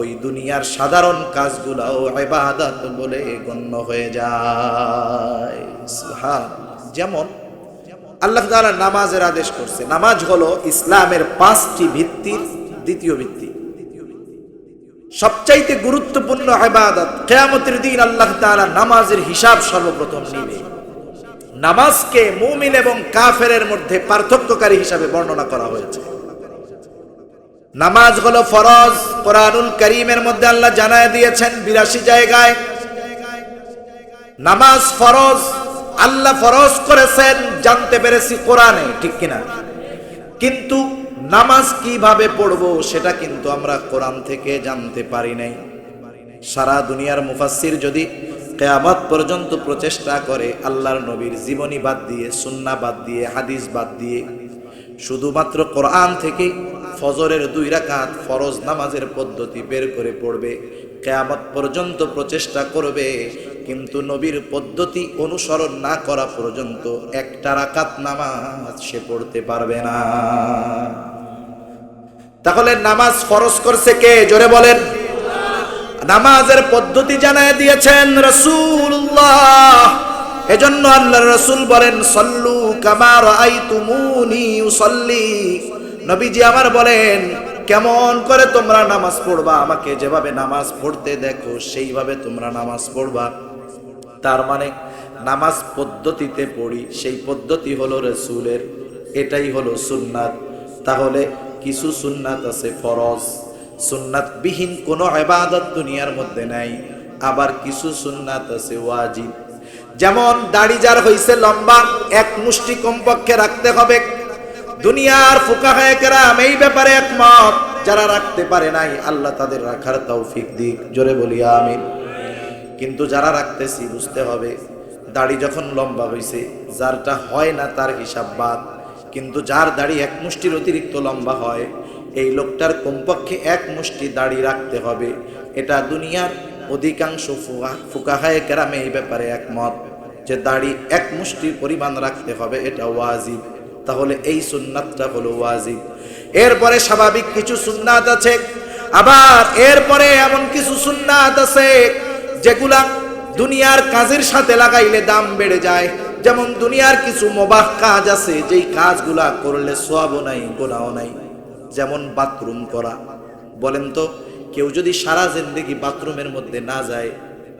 ওই দুনিয়ার সাধারণ কাজগুলাও ইবাদত বলে গণ্য হয়ে যায়। যেমন আল্লাহ তাআলা নামাজের আদেশ করছে। নামাজ হলো ইসলামের 5টি ভিত্তির দ্বিতীয় ভিত্তি, সবচাইতে গুরুত্বপূর্ণ ইবাদত। কিয়ামতের দিন আল্লাহ তাআলা নামাজের হিসাব সর্বপ্রথম নেবে। নামাজকে মুমিন এবং কাফেরের মধ্যে পার্থক্যকারী হিসাবে বর্ণনা করা হয়েছে। নামাজ হলো ফরজ। কোরআনুল কারীমের মধ্যে আল্লাহ জানায় দিয়েছেন 82 জায়গায় নামাজ ফরজ। আল্লাহ ফরজ করেছেন জানতে পেরেছি কোরআনে, ঠিক কিনা? কিন্তু নামাজ কিভাবে পড়বো সেটা কিন্তু আমরা কোরআন থেকে জানতে পারি নাই। সারা দুনিয়ার মুফাসসির যদি কিয়ামত পর্যন্ত প্রচেষ্টা করে আল্লাহর নবীর জীবনী বাদ দিয়ে, সুন্নাহ বাদ দিয়ে, হাদিস বাদ দিয়ে শুধুমাত্র কোরআন থেকে ফজরের 2 রাকাত ফরজ নামাজের পদ্ধতি বের করে পড়বে, কিয়ামত পর্যন্ত প্রচেষ্টা করবে, কিন্তু নবীর পদ্ধতি অনুসরণ না করা পর্যন্ত একটা রাকাত নামাজ সে পড়তে পারবে না। তাহলে নামাজ ফরজ করছে কে? জোরে বলেন। নামাজের পদ্ধতি জানায় দিয়েছেন রাসূলুল্লাহ। এজন্য আল্লাহর রাসূল বলেন, সল্লু কামা রাআইতুমুনি উসাল্লি। নবীজি আমার বলেন, কেমন করে তোমরা নামাজ পড়বা, আমাকে যেভাবে নামাজ পড়তে দেখো সেইভাবে তোমরা নামাজ পড়বা। তার মানে নামাজ পদ্ধতিতে পড়ি, সেই পদ্ধতি হলো রাসূলের, এটাই হলো সুন্নাত। তাহলে কিছু সুন্নাত আছে ফরজ, সুন্নাত বিহীন কোনো ইবাদত দুনিয়ার মধ্যে নাই। আবার কিছু সুন্নাত আছে ওয়াজিব। যেমন দাড়ি যার হইছে লম্বা, এক মুষ্টি কমপক্ষে রাখতে হবে। দুনিয়ার ফুকাহায়ে কেরাম এই ব্যাপারে একমত। যারা রাখতে পারে নাই, আল্লাহ তাদের রাখার তৌফিক দিক। জোরে বলি আমিন। কিন্তু যারা রাখতেছি বুঝতে হবে, দাড়ি যখন লম্বা হইছে, যারটা হয় না তার হিসাব বাদ। কিন্তু যার দাড়ি এক মুষ্টির অতিরিক্ত লম্বা হয়, এই লোকটার কমপক্ষে এক মুষ্টি দাড়ি রাখতে হবে। এটা দুনিয়ার অধিকাংশ ফুকাহায়ে কেরামে এই ব্যাপারে একমত যে দাড়ি এক মুষ্টির পরিমাণ রাখতে হবে, এটা ওয়াজিব। তাহলে এই সুন্নাতটা হলো ওয়াজিব। এরপরে স্বাভাবিক কিছু সুন্নাত আছে, আবার এরপরে এমন কিছু সুন্নাত আছে যেগুলা দুনিয়ার কাজের সাথে লাগাইলে দাম বেড়ে যায়। যেমন দুনিয়ার কিছু মুবাহ কাজ আছে, যেই কাজগুলা করলে সওয়াবও নাই গুনাহও নাই। যেমন বাথরুম করা। বলেন তো, কেউ যদি সারা জিন্দেগি বাথরুমের মধ্যে না যায়,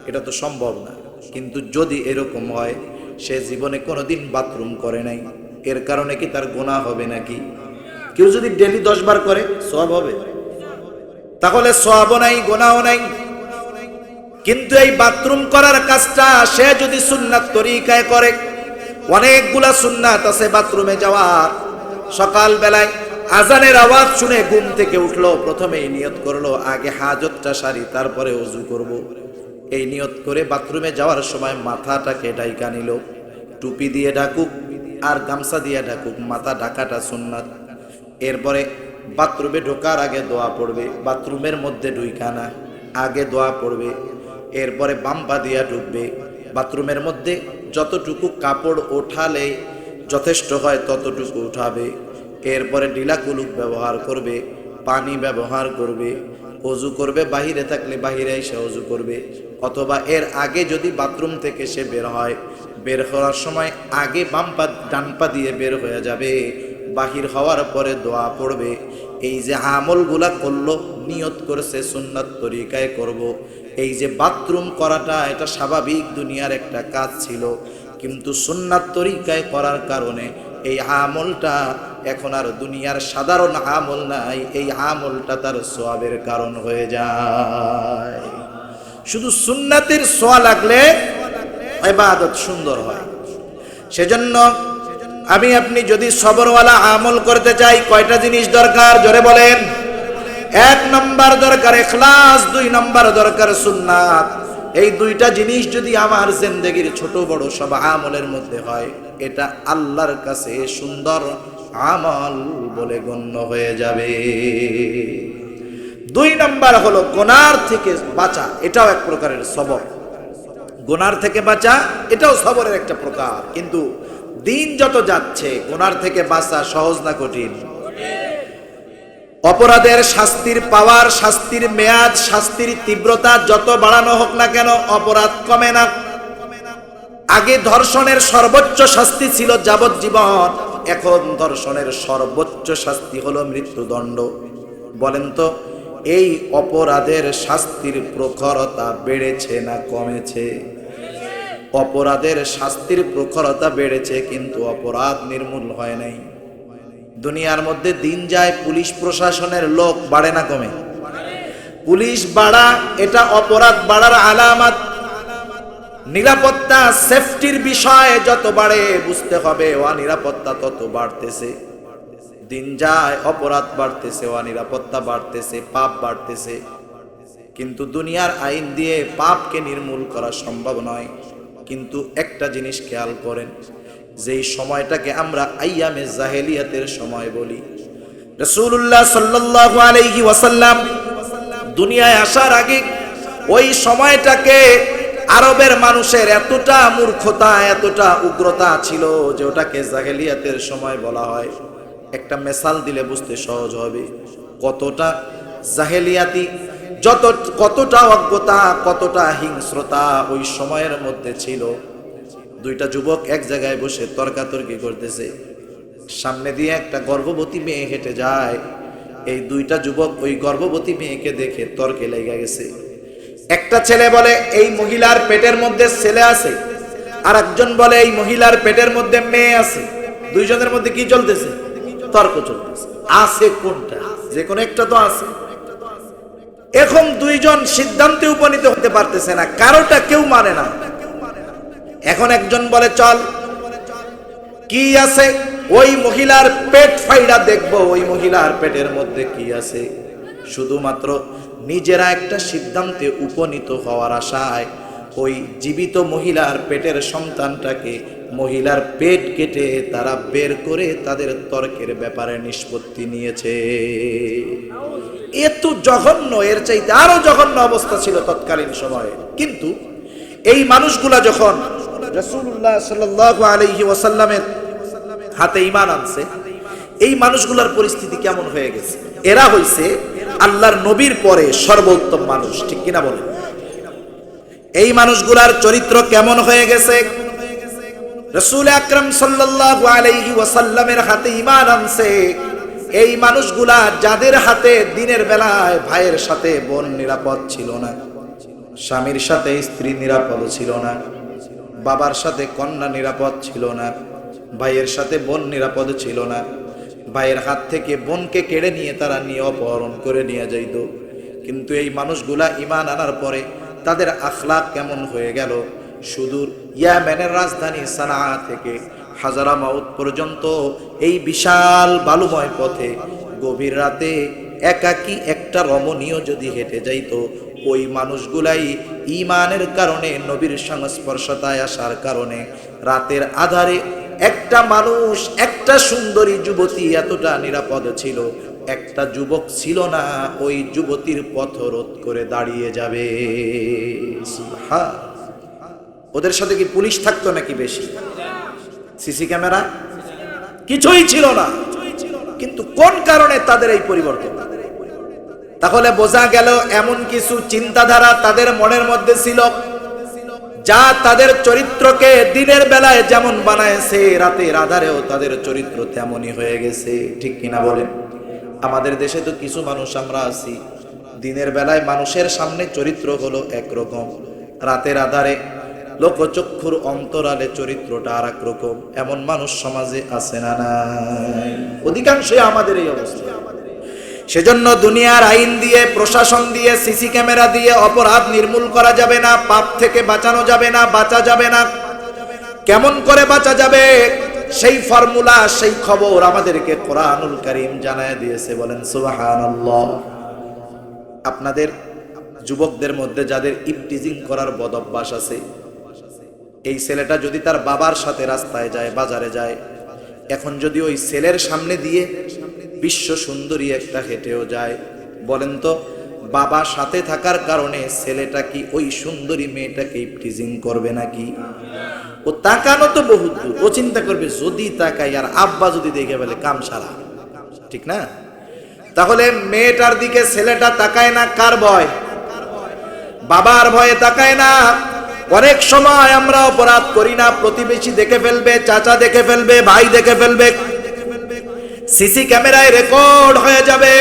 এটা তো সম্ভব না। কিন্তু যদি এরকম হয়, সে জীবনে কোনোদিন বাথরুম করে নাই, এর কারণে কি তার গুনাহ হবে নাকি? কেউ যদি ডেলি 10 বার করে সওয়াব হবে? তাহলে সওয়াবও নাই গুনাহও নাই। কিন্তু এই বাথরুম করার কাজটা সে যদি সুন্নাত তরিকায় করে, অনেকগুলা সুন্নাত আছে বাথরুমে যাওয়ার। সকাল বেলায় আজানের আওয়াজ শুনে ঘুম থেকে উঠলো, প্রথমেই নিয়ত করলো আগে হাজতটা সারি, তারপরে ওযু করব। এই নিয়ত করে বাথরুমে যাওয়ার সময় মাথাটাকে ঢাইকা নিল। টুপি দিয়ে ঢাকুক আর গামছা দিয়ে ঢাকুক, মাথা ঢাকাটা সুন্নাত। এরপরে বাথরুমে ঢোকার আগে দোয়া পড়বে, বাথরুমের মধ্যে ঢুইকা না, আগে দোয়া পড়বে। এরপরে বাম পা দিয়া ঢুকবে। বাথরুমের মধ্যে যতটুকু কাপড় ওঠালে যথেষ্ট হয় ততটুকু উঠাবে। এরপরে ঢিলা কুলুক ব্যবহার করবে, পানি ব্যবহার করবে, ওযু করবে। বাহিরে থাকলে বাহিরে এসে ওযু করবে, অথবা এর আগে যদি বাথরুম থেকে সে বের হয়, বের হওয়ার সময় আগে বাম পা ডান পা দিয়ে বের হয়ে যাবে। বাহির হওয়ার পরে দোয়া পড়বে। এই যে আমলগুলা করলো, নিয়ত করেছে সুন্নাত তরিকায় করব। এই যে বাথরুম করাটা, এটা স্বাভাবিক দুনিয়ার একটা কাজ ছিল, কিন্তু সুন্নাত তরিকায় করার কারণে এই আমলটা এখন আর দুনিয়ার সাধারণ আমল নাই, এই আমলটা তার সওয়াবের কারণ হয়ে যায়। শুধু সুন্নাতের ছোঁয়া লাগলে ইবাদত সুন্দর হয়। সেজন্য আমি আপনি যদি সবরওয়ালা আমল করতে চাই, কয়টা জিনিস দরকার? জোরে বলেন। 1 নম্বর দরকার ইখলাস, 2 নম্বর দরকার সুন্নাত। এই দুইটা জিনিস যদি আমার জিন্দেগির ছোট বড় সব আমলের মধ্যে হয়, এটা আল্লাহর কাছে সুন্দর আমল বলে গণ্য হয়ে যাবে। 2 নম্বর হলো গুনার থেকে বাঁচা, এটাও এক প্রকারের সবর। গুনার থেকে বাঁচা এটাও সবরের একটা প্রকার। কিন্তু দিন যত যাচ্ছে, গুনার থেকে বাঁচা সহজ না কঠিন? অপরাধের শাস্তির পাওয়ার, শাস্তির মেয়াদ, শাস্তির তীব্রতা যত বাড়ানো হোক না কেন, অপরাধ কমে না। আগে ধর্ষণের সর্বোচ্চ শাস্তি ছিল যাবজ্জীবন, এখন ধর্ষণের সর্বোচ্চ শাস্তি হলো মৃত্যুদণ্ড। বলেন তো, এই অপরাধের শাস্তির প্রখরতা বেড়েছে না কমেছে? অপরাধের শাস্তির প্রখরতা বেড়েছে, কিন্তু অপরাধ নির্মূল হয় নাই। দুনিয়ার মধ্যে দিন যায়, পুলিশ প্রশাসনের লোক বাড়ে না কমে? পুলিশ বাড়া এটা অপরাধ বাড়ার আলামত। নিরাপত্তা সেফটির বিষয়ে যত বাড়ে, বুঝতে হবে অনিরাপত্তা তত বাড়তেছে। দিন যায়, অপরাধ বাড়তেছে, অনিরাপত্তা বাড়তেছে, পাপ বাড়তেছে। কিন্তু দুনিয়ার আইন দিয়ে পাপকে নির্মূল করা সম্ভব নয়। কিন্তু একটা জিনিস খেয়াল করেন, যেই সময়টাকে আমরা আইয়ামে জাহেলিয়াতের সময় বলি, রাসূলুল্লাহ সাল্লাল্লাহু আলাইহি ওয়াসাল্লাম দুনিয়ায় আসার আগে ওই সময়টাকে আরবের মানুষের এতটা মূর্খতা, এতটা উগ্রতা ছিল যে ওটাকে জাহেলিয়াতের সময় বলা হয়। একটা মেসাল দিলে বুঝতে সহজ হবে কতটা জাহেলিয়াতি, কতটা অজ্ঞতা, কতটা হিংস্রতা ওই সময়ের মধ্যে ছিল। দুইটা যুবক এক জায়গায় বসে তর্কাতর্কি করতেছে, সামনে দিয়ে একটা গর্ভবতী মেয়ে হেঁটে যায়। এই দুইটা যুবক ওই গর্ভবতী মেয়েকে দেখে তর্কে লেগে গেছে। একটা ছেলে বলে এই মহিলার পেটের মধ্যে ছেলে আছে, আর একজন বলে এই মহিলার পেটের মধ্যে মেয়ে আছে। দুইজনের মধ্যে কি চলতেছে? তর্ক চলতেছে। আছে কোনটা? যে কোনো একটা তো আছে। এখন দুইজন সিদ্ধান্তে উপনীত হতে পারতেছে না, কারোটা কেউ মানে না। এখন একজন বলে চল কি আছে, ওই মহিলার পেট ফাইড়া দেখবো, ওই মহিলার পেটের মধ্যে কি আছে। শুধুমাত্র নিজেরা একটা সিদ্ধান্তে উপনীত হওয়ার আশায় ওই জীবিত মহিলার পেটের সন্তানটাকে মহিলার পেট কেটে তারা বের করে তাদের তর্কের ব্যাপারে নিষ্পত্তি নিয়েছে। এত জঘন্য, এর চাইতে আরো জঘন্য অবস্থা ছিল তৎকালীন সময়ে। কিন্তু এই মানুষগুলা যখন রাসূলুল্লাহ সাল্লাল্লাহু আলাইহি ওয়াসাল্লামের হাতে ঈমান আনছে, এই মানুষগুলার পরিস্থিতি কেমন হয়ে গেছে? এরা হইছে আল্লাহর নবীর পরে সর্বোত্তম মানুষ, ঠিক কিনা বলেন? এই মানুষগুলার চরিত্র কেমন হয়ে গেছে? রাসূল আকরাম সাল্লাল্লাহু আলাইহি ওয়াসাল্লামের হাতে ঈমান আনছে এই মানুষগুলা, যাদের হাতে দিনের বেলায় ভাইয়ের সাথে বোন নিরাপদ ছিল না, স্বামীর সাথে স্ত্রী নিরাপদ ছিল না, বাবার সাথে কন্যা নিরাপদ ছিল না, ভাইয়ের সাথে বোন নিরাপদ ছিল না, ভাইয়ের হাত থেকে বোনকে কেড়ে নিয়ে তারা নিয়ে অপহরণ করে নিয়ে যাইত। কিন্তু এই মানুষগুলা ঈমান আনার পরে তাদের আখলাক কেমন হয়ে গেল! সুদূর ইয়ামেনের রাজধানী সানা থেকে হাজারামাউত পর্যন্ত এই বিশাল বালুময় পথে গভীর রাতে একাকী একটা রমণীয় যদি হেঁটে যাইত, ওই মানুষগুলাই ঈমানের কারণে, নবীর সংস্পর্শতায় আসার কারণে রাতের আধারে একটা মানুষ, একটা সুন্দরী যুবতী এতটা নিরাপদ ছিল, একটা যুবক ছিল না ওই যুবতীর পথ রোধ করে দাঁড়িয়ে যাবে। ওদের সাথে কি পুলিশ থাকতো নাকি বেশি? সিসি ক্যামেরা কিছুই ছিল না। কিন্তু কোন কারণে তাদের এই পরিবর্তন? তাহলে বোঝা গেল এমন কিছু চিন্তাধারা তাদের মনের মধ্যে ছিল যা তাদের চরিত্রকে দিনের বেলায় যেমন বানায়ছে, রাতের আধারেও তাদের চরিত্র তেমনই হয়ে গেছে, ঠিক কিনা বলেন? আমাদের দেশে তো কিছু মানুষ আমরা আছি, দিনের বেলায় মানুষের সামনে চরিত্র হলো একরকম, রাতের আধারে লোকচক্ষুর অন্তরালে চরিত্রটা আর এক রকম। এমন মানুষ সমাজে আছে না নাই? অধিকাংশই আমাদের এই অবস্থা। সেজন্য দুনিয়ার আইন দিয়ে, প্রশাসন দিয়ে, সিসি ক্যামেরা দিয়ে অপরাধ নির্মূল করা যাবে না, পাপ থেকে বাঁচানো যাবে না, বাঁচা যাবে না। কেমন করে বাঁচা যাবে সেই ফর্মুলা, সেই খবর আমাদেরকে কোরআনুল কারীম জানায় দিয়েছে। বলেন সুবহানাল্লাহ। আপনাদের যুবকদের মধ্যে যাদের ইফটিজিং করার বদ অভ্যাস আছে, এই ছেলেটা যদি তার বাবার সাথে রাস্তায় যায়, বাজারে যায়, এখন যদি ওই ছেলের সামনে দিয়ে বিশ্ব সুন্দরী একটা হেঁটেও যায়, বলেন তো বাবা সাথে থাকার কারণে ছেলেটা কি ওই সুন্দরী মেয়েটাকে ইফটিজিং করবে নাকি? ও তাকানো তো বহুত দূর, ও চিন্তা করবে যদি তাকাই আর আব্বা যদি দেখে ফেলে কাম সারা, ঠিক না? তাহলে মেয়েটার দিকে ছেলেটা তাকায় না কার ভয়? বাবার ভয়ে তাকায় না। অনেক সময় আমরা অপরাধ করি না, প্রতিবেশী দেখে ফেলবে, চাচা দেখে ফেলবে, ভাই দেখে ফেলবে, সিসি ক্যামেরায় রেকর্ড হয়ে যাবে,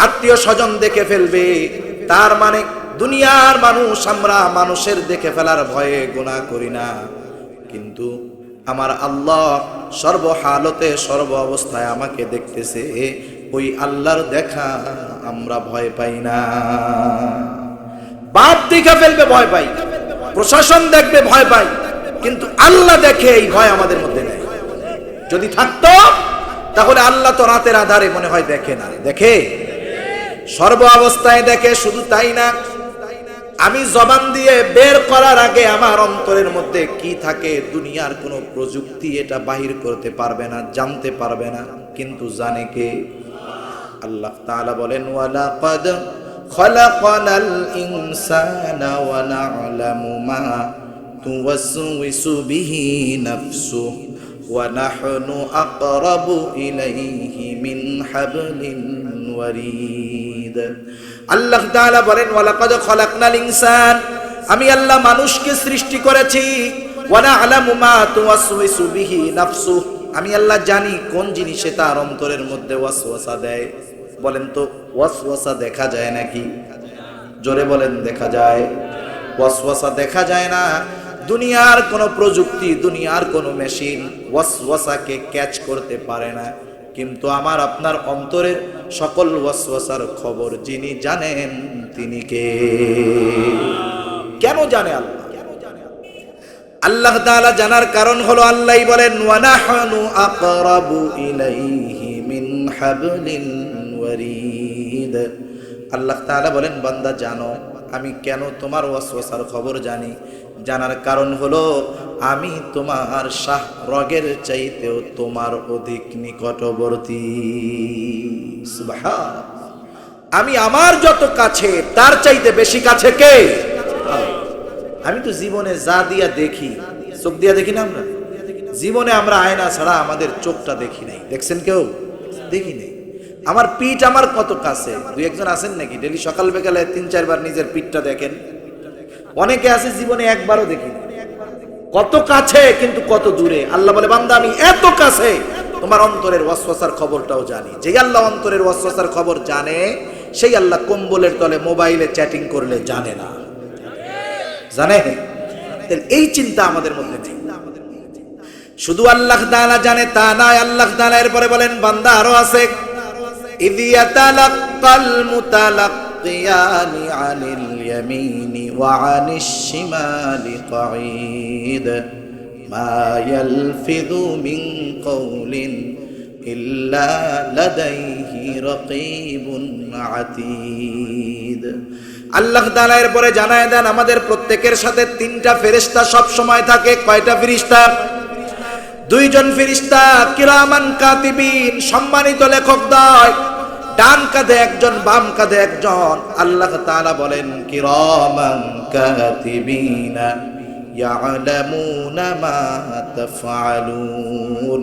আত্মীয় স্বজন দেখে ফেলবে। তার মানে দুনিয়ার মানুষ, আমরা মানুষের দেখে ফেলার ভয়ে গুনাহ করি না, কিন্তু আমার আল্লাহ সর্বহালতে, সর্ব অবস্থায় আমাকে দেখতেছে। ওই আল্লাহর দেখা আমরা ভয় পাই না। বাপ দেখে ফেলবে ভয় পাই, প্রশাসন দেখবে ভয় পাই, কিন্তু আল্লাহ দেখে এই ভয় আমাদের মধ্যে নেই। যদি থাকতো তাহলে আল্লাহ তো রাতের আধারে মনে হয় দেখে না? দেখে, সর্ব অবস্থায় দেখে। শুধু তাই না, আমি জবান দিয়ে বের করার আগে আমার অন্তরের মধ্যে কি থাকে দুনিয়ার কোনো প্রযুক্তি এটা বাহির করতে পারবে না, জানতে পারবে না, কিন্তু জানে কে? আল্লাহ তাআলা বলেন ওয়ালাকাদ খলাকানাল ইনসানা ওয়া না'লামু মা তুওয়াসওয়িসু বিহি নাফসুহু ওয়া নাহনু আকরাবু ইলাইহি মিন হাবলিল ওয়ারিদ। আল্লাহ তাআলা বলেন, ওয়ালাকাদ খলাকনাল ইনসান, আমি আল্লাহ মানুষকে সৃষ্টি করেছি, ওয়া না'লামু মা তুওয়াসওয়িসু বিহি নাফসুহু, আমি আল্লাহ জানি কোন জিনিসে তার অন্তরের মধ্যে ওয়াসওয়াসা দেয়। বলেন তো ওয়াসওয়াসা দেখা যায় নাকি? জোরে বলেন, দেখা যায়? ওয়াসওয়াসা দেখা যায় না। দুনিয়ার কোনো প্রযুক্তি, দুনিয়ার কোনো মেশিন ওয়াসওয়াসাকে ক্যাচ করতে পারে না, কিন্তু আমার আপনার অন্তরের সকল ওয়াসওয়াসার খবর যিনি জানেন তিনি কে? কেন জানে আল্লাহ? আল্লাহ তাআলা জানার কারণ হলো, আল্লাহই বলেন, ওয়া নাহনু আকরাবু ইলাইহি মিন হাবলিল ওয়ারিদ। আল্লাহ তাআলা বলেন, বান্দা জানো আমি কেন তোমার ওয়াসওয়াসার খবর জানি? জানার কারণ হলো আমি তোমার শাহ রগের চাইতেও তোমার অধিক নিকটবর্তী। সুবহান। আমি আমার যত কাছে তার চাইতে বেশি কাছে কে? আমি তো জীবনে যা দিয়া দেখি, চোখ দিয়া দেখি না আমরা? জীবনে আমরা আয়না ছাড়া আমাদের চোখটা দেখি নাই। দেখছেন কেউ? দেখি নাই। আমার পিঠ আমার কত কাছে, দুই একজন আছেন নাকি ডেলি সকাল বিকালে 3-4 বার নিজের পিঠটা দেখেন? অনেকে আছে জীবনে একবারও দেখি। কত কাছে কিন্তু কত দূরে। আল্লাহ বলে, বান্দা আমি এত কাছে, তোমার অন্তরের ওয়াসওয়াসার খবরটাও জানি। যেই আল্লাহ অন্তরের ওয়াসওয়াসার খবর জানে, সেই আল্লাহ কম্বলের তলে মোবাইলে চ্যাটিং করলে জানে না? জানে? এই চিন্তা আমাদের মধ্যে নেই। শুধু আল্লাহ তাআলা জানে তা নয়, আল্লাহ তাআলা এরপরে বলেন, বান্দা আরো আছে, ইয ইয়াতালাক্কাল মুতালাক্কিয়ানি আনিল ইয়ামিনি ওয়া আনিশ শিমালি কাঈদ মা ইয়ালফিযু মিন কাওলিন ইল্লা লাদাইহি রাকীবুন আতীদ। আল্লাহ তাআলা এরপরে জানায় দেন, আমাদের প্রত্যেকের সাথে 3টা ফেরেশতা সব সময় থাকে। কয়টা ফেরেশতা? 2 জন ফেরেশতা কিরামান কাতিবিন, সম্মানিত লেখকদ্বয়। ডান কাঁধে একজন, বাম কাঁধে একজন। আল্লাহ তাআলা বলেন, কিরামান কাতিবিনা ইয়ালামুনা মা তাফআলুন।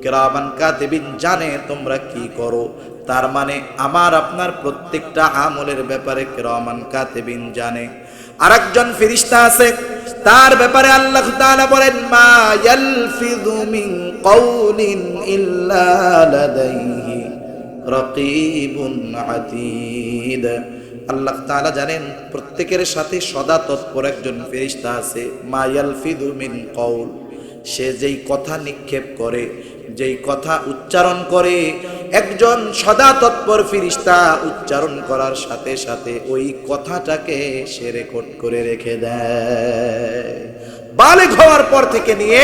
কিরামান কাতিবিন জানে তোমরা কি করো। তার মানে আমার আপনার প্রত্যেকটা আমলের ব্যাপারে কিরামান কাতিবিন জানে। আরেকজন ফেরেশতা আছে, তার ব্যাপারে আল্লাহ তাআলা বলেন, মা ইয়ালফিযু মিন কাওলিন ইল্লা লাদাইহি রাকীবুন আতীদ। আল্লাহ তাআলা জানেন প্রত্যেকের সাথে সদা তৎপর একজন ফেরেশতা আছে। মা ইয়ালফিযু মিন কাওল, সে যেই কথা নিক্ষেপ করে, যেই কথা উচ্চারণ করে, একজন সদা তৎপর ফেরেশতা উচ্চারণ করার সাথে সাথে ওই কথাটাকে সে রেকর্ড করে রেখে দেয়। বালেগ হওয়ার পর থেকে নিয়ে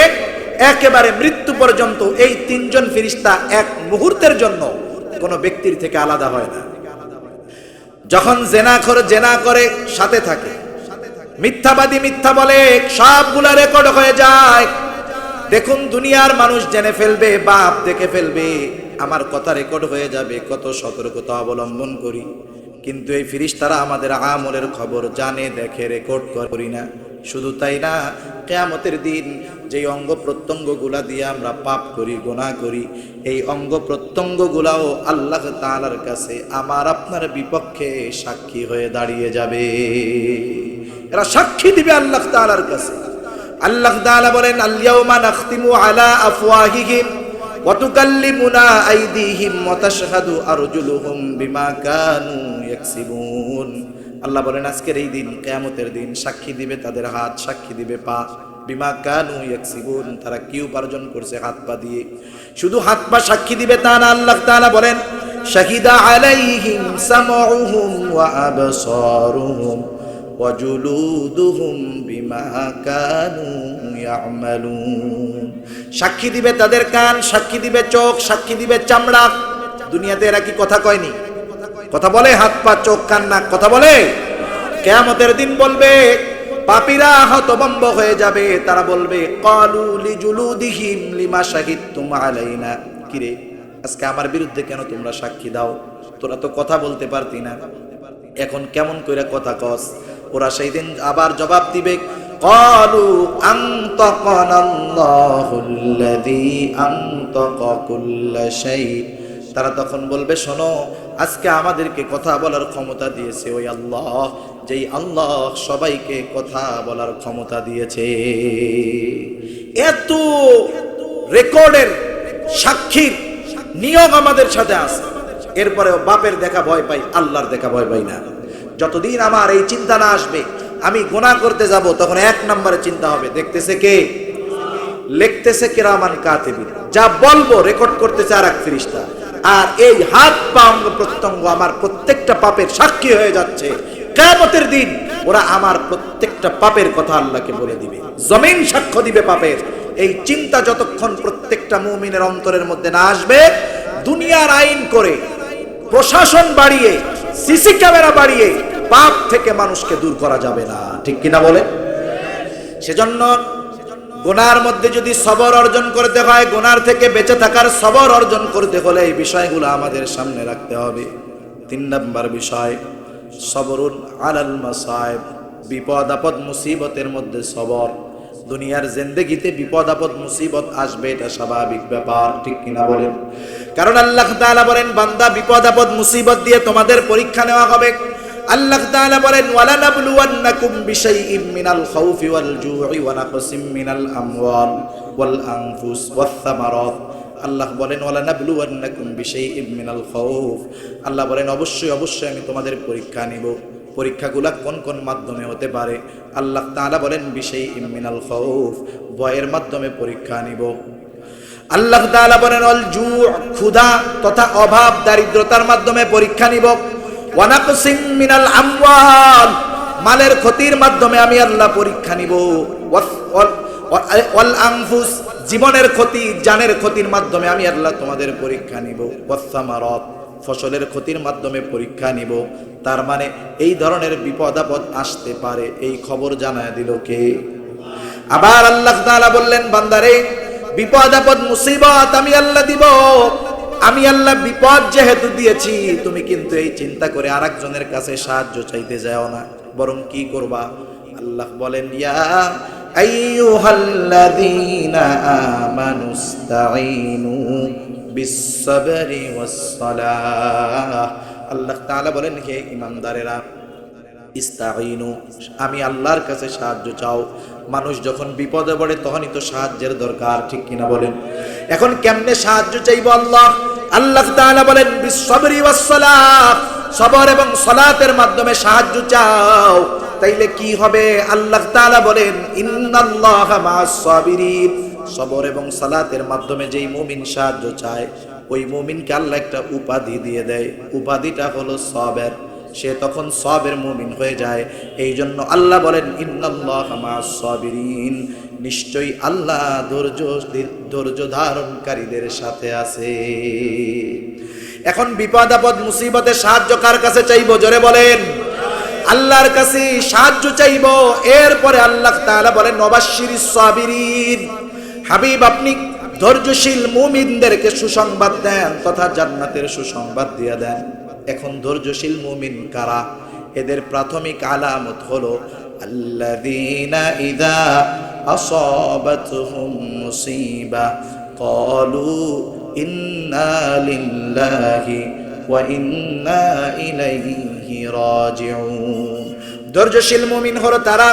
একেবারে মৃত্যু পর্যন্ত এই 3 জন ফেরেশতা এক মুহূর্তের জন্য কোনো ব্যক্তির থেকে আলাদা হয় না। যখন জেনাখোর জেনা করে সাথে থাকে, মিথ্যাবাদী মিথ্যা বলে, সবগুলা রেকর্ড হয়ে যায়। দেখুন দুনিয়ার মানুষ জেনে ফেলবে, বাপ দেখে ফেলবে, আমার কথা রেকর্ড হয়ে যাবে, কত সতর্কতা অবলম্বন করি। কিন্তু এই ফেরেশতারা আমাদের আমলের খবর জানে, দেখে, রেকর্ড করি না। শুধু তাই না, কিয়ামতের দিন যেই অঙ্গ প্রত্যঙ্গগুলা দিয়ে আমরা পাপ করি, গুনাহ করি, এই অঙ্গ প্রত্যঙ্গগুলাও আল্লাহ তাআলার কাছে আমার আপনার বিপক্ষে সাক্ষী হয়ে দাঁড়িয়ে যাবে। এরা সাক্ষী দিবে আল্লাহ তাআলার কাছে। আল্লাহ তাআলা বলেন, আল ইয়াউমা নাখতিমু আলা আফওয়াহিহিম ওয়া তুকাল্লিমুনা আইদিহিম ওয়া তাশহাদু আরজুলুহুম বিমা কানু ইয়াকসিবুন। আল্লাহ বলেন, আজকের এই দিন, কিয়ামতের দিন, সাক্ষী দিবে তাদের হাত, সাক্ষী দিবে পা। বিমা কানু ইয়াকসিবুন, তারা কি উপার্জন করছে হাত পা দিয়ে। শুধু হাত পা সাক্ষী দিবে তা না, আল্লাহ তাআলা বলেন, শাহিদা আলাইহিম সামউহুম ওয়া আবসারুহুম ওয়া জুলুদুহুম বিমা কানু ইয়ামালুন। সাক্ষী দিবে তাদের কান, সাক্ষী দিবে চোখ, সাক্ষী দিবে চামড়া। দুনিয়াতে এরা কি কথা কয়নি? কথা বলে? হাত পা চোখ কান নাক কথা বলে? কিয়ামতের দিন বলবে, পাপীরা হতভম্ব হয়ে যাবে। তারা বলবে, ক্বালু লিজুলুদিহিম লিমা শাহিদতুম আলাইনা। কিরে, আজকে আমার বিরুদ্ধে কেন তোমরা সাক্ষী দাও? তোরা তো কথা বলতে পারতি না। এখন কেমন কইরা কথা কস? ওরা সেই দিন আবার জবাব দিবে, ক্বালু আনতাকানাল্লাহুল্লাযী আনতাকা কুল্লা শাই। তারা তখন বলবে, শোনো, আজকে আমাদেরকে কথা বলার ক্ষমতা দিয়েছে ওই আল্লাহ, যেই আল্লাহ সবাইকে কথা বলার ক্ষমতা দিয়েছে। এত রেকর্ডের সাক্ষীর নিয়োগ আমাদের সাথে আছে, এরপরেও বাপের দেখা ভয় পাই, আল্লাহর দেখা ভয় পাই না। যতদিন আমার এই চিন্তা না আসবে আমি গুনাহ করতে যাব, তখন এক নম্বরে চিন্তা হবে, দেখতেছে কে? লিখতেছে কিরামান কাতিবিন। যা বলবো রেকর্ড করতেছে আর এক ফেরেশতা। আর এই হাত পা অঙ্গ প্রত্যঙ্গ আমার প্রত্যেকটা পাপের সাক্ষী হয়ে যাচ্ছে। কিয়ামতের দিন ওরা আমার প্রত্যেকটা পাপের কথা আল্লাহকে বলে দিবে, জমিন সাক্ষ্য দিবে পাপের। এই চিন্তা যতক্ষণ প্রত্যেকটা মুমিনের অন্তরের মধ্যে না আসবে, দুনিয়ার আইন করে, প্রশাসন বাড়িয়ে, সিসি ক্যামেরা বাড়িয়ে পাপ থেকে মানুষকে দূর করা যাবে না। ঠিক কিনা বলে? সেজন্য গুনার মধ্যে যদি সবর অর্জন করতে হয়, গুনার থেকে বেঁচে থাকার সবর অর্জন করতে হলে এই বিষয়গুলো আমাদের সামনে রাখতে হবে। 3 নম্বর বিষয়, সবরুন আলাল মাসায়েব। বিপদ আপদ মুসিবতের মধ্যে সবর। দুনিয়ার জিন্দেগিতে বিপদ আপদ মুসিবত আসবে, এটা স্বাভাবিক ব্যাপার। ঠিক কিনা বলেন? কারণ আল্লাহ তাআলা বলেন, বান্দা বিপদ আপদ মুসিবত দিয়ে তোমাদের পরীক্ষা নেওয়া হবে। আল্লাহ তাআলা বলেন, ওয়ালা নাবলুওয়ান্নাকুম বিশাইইম মিনাল খাউফি ওয়াল জু'i ওয়া নাকসিম মিনাল আমওয়াল ওয়াল আনফুস ওয়াস সামারাত। আল্লাহ বলেন, ওয়ালা নাবলুওয়ান্নাকুম বিশাইইম মিনাল খাউফ। আল্লাহ বলেন, অবশ্যই অবশ্যই আমি তোমাদের পরীক্ষা নিব। পরীক্ষাগুলো কোন কোন মাধ্যমে হতে পারে? আল্লাহ তাআলা বলেন, বিশাইইম মিনাল খাউফ, ভয়ের মাধ্যমে পরীক্ষা নিব। আল্লাহ তাআলা বলেন, ওয়াল জু', ক্ষুধা তথা অভাব দারিদ্রতার মাধ্যমে পরীক্ষা নিব। ওয়া নাকসিম মিনাল আমওয়াল, মালের ক্ষতির মাধ্যমে আমি আল্লাহ পরীক্ষা নিব। ওয়াল আনফুস, জীবনের ক্ষতি, জানের ক্ষতির মাধ্যমে আমি আল্লাহ তোমাদের পরীক্ষা নিব। ওয়াস সামারাত, ফসলের ক্ষতির মাধ্যমে পরীক্ষা নিব। তার মানে এই ধরনের বিপদ আপদ আসতে পারে, এই খবর জানায় দিল কে? আবার আল্লাহ তাআলা বললেন, বান্দারে বিপদ আপদ মুসিবত আমি আল্লাহ দিব। আমি আল্লাহ বিপদ যেহেতু দিয়েছি, তুমি কিন্তু এই চিন্তা করে আরেকজনের কাছে সাহায্য চাইতে যাও না, বরং কি করবা? আল্লাহ বলেন, ইয়া আইয়ুহাল্লাযীনা আমানুস্তাঈনু বিস-সাবরি ওয়াস-সালাহ। আল্লাহ তাআলা বলেন, হে ঈমানদারেরা, ইস্তাঈনু, আমি আল্লাহর কাছে সাহায্য চাও। মানুষ যখন বিপদে পড়ে তখনই তো সাহায্যের দরকার। ঠিক কিনা বলেন? এখন কেমনে সাহায্য চাইবো? আল্লাহ তাআলা বলেন, বিস-সাবরি ওয়াস-সালাহ, সবর এবং সালাতের মাধ্যমে সাহায্য চাও। তাইলে কি হবে? আল্লাহ তাআলা বলেন, ইন্নাল্লাহা মা'আস-সাবিরিন। সবর এবং সালাতের মাধ্যমে যেই মুমিন সাহায্য চায়, ওই মুমিনকে আল্লাহ একটা উপাধি দিয়ে দেয়। উপাধিটা হলো সাবের। সে তখন সবের মুমিন হয়ে যায়। এই জন্য আল্লাহ বলেন, ইন্নাল্লাহা মা'আস-সাবিরিন, নিশ্চয়ই আল্লাহ ধৈর্য ধারণকারীদের সাথে আছে। এখন বিপদ আপদ মুসিবতে সাহায্য কার কাছে চাইবো? জোরে বলেন। আল্লাহর কাছে সাহায্য চাইবো। এরপরে আল্লাহ তাআলা বলেন, ওয়াবাশশিরিস সাবিরিন, হাবিব আপনি ধৈর্যশীল মুমিনদেরকে সুসংবাদ দেন তথা জান্নাতের সুসংবাদ দিয়ে দেন। এখন ধৈর্যশীল মুমিন কারা? এদের প্রাথমিক আলামত হলো, আল্লাযীনা ইযা আসাবাতহুম মুসিবা ক্বালু ইন্না লিল্লাহি ওয়া ইন্না ইলাইহি রাজিউন। ধৈর্যশীল মুমিন হলো তারা,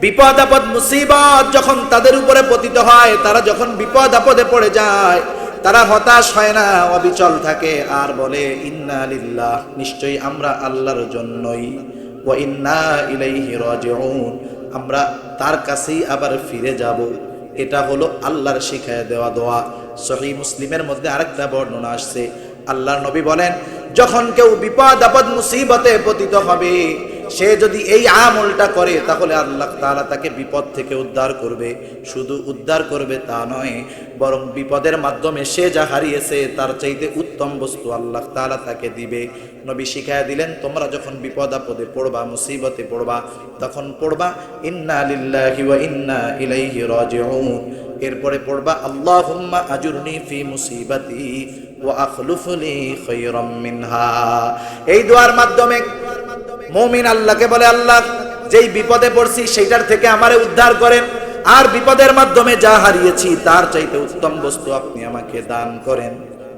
বিপদ আপদ মুসিবত যখন তাদের উপরে পতিত হয়, তারা যখন বিপদ আপদে পড়ে যায়, তারা হতাশ হয় না, অবিচল থাকে, আর বলে, ইন্না লিল্লাহ, নিশ্চয়ই আমরা আল্লাহর জন্যই, ওয়া ইন্না ইলাইহি রাজিউন, আমরা তার কাছেই আবার ফিরে যাব। এটা হলো আল্লাহর শিখায় দেওয়া দোয়া। সহিহ মুসলিমের মধ্যে আরেকটা বর্ণনা আসছে, আল্লাহর নবী বলেন, যখন কেউ বিপদ আপদ মুসিবতে পতিত হবে, সে যদি এই আমলটা করে তাহলে আল্লাহ তাআলা তাকে বিপদ থেকে উদ্ধার করবে। শুধু উদ্ধার করবে তা নয়, বরং বিপদের মাধ্যমে সে যা হারিয়েছে তার চাইতে উত্তম বস্তু আল্লাহ তাআলা তাকে দিবে। নবী শিখায়া দিলেন, তোমরা যখন বিপদ আপদে পড়বা, মুসিবতে পড়বা, তখন পড়বা ইন্না লিল্লাহি ওয়া ইন্না ইলাইহি রাজিউন। এরপরে পড়বা আল্লাহুম্মা আজুরনি ফি মুসিবাতি ওয়া আখলুফনি খায়রাম মিনহা। এই দোয়ার মাধ্যমে মুমিন আল্লাহকে বলে, আল্লাহ যেই বিপদে পড়ছি সেইটার থেকে আমারে উদ্ধার করেন, আর বিপদের মাধ্যমে যা হারিয়েছি তার চাইতে উত্তম বস্তু আপনি আমাকে দান করেন।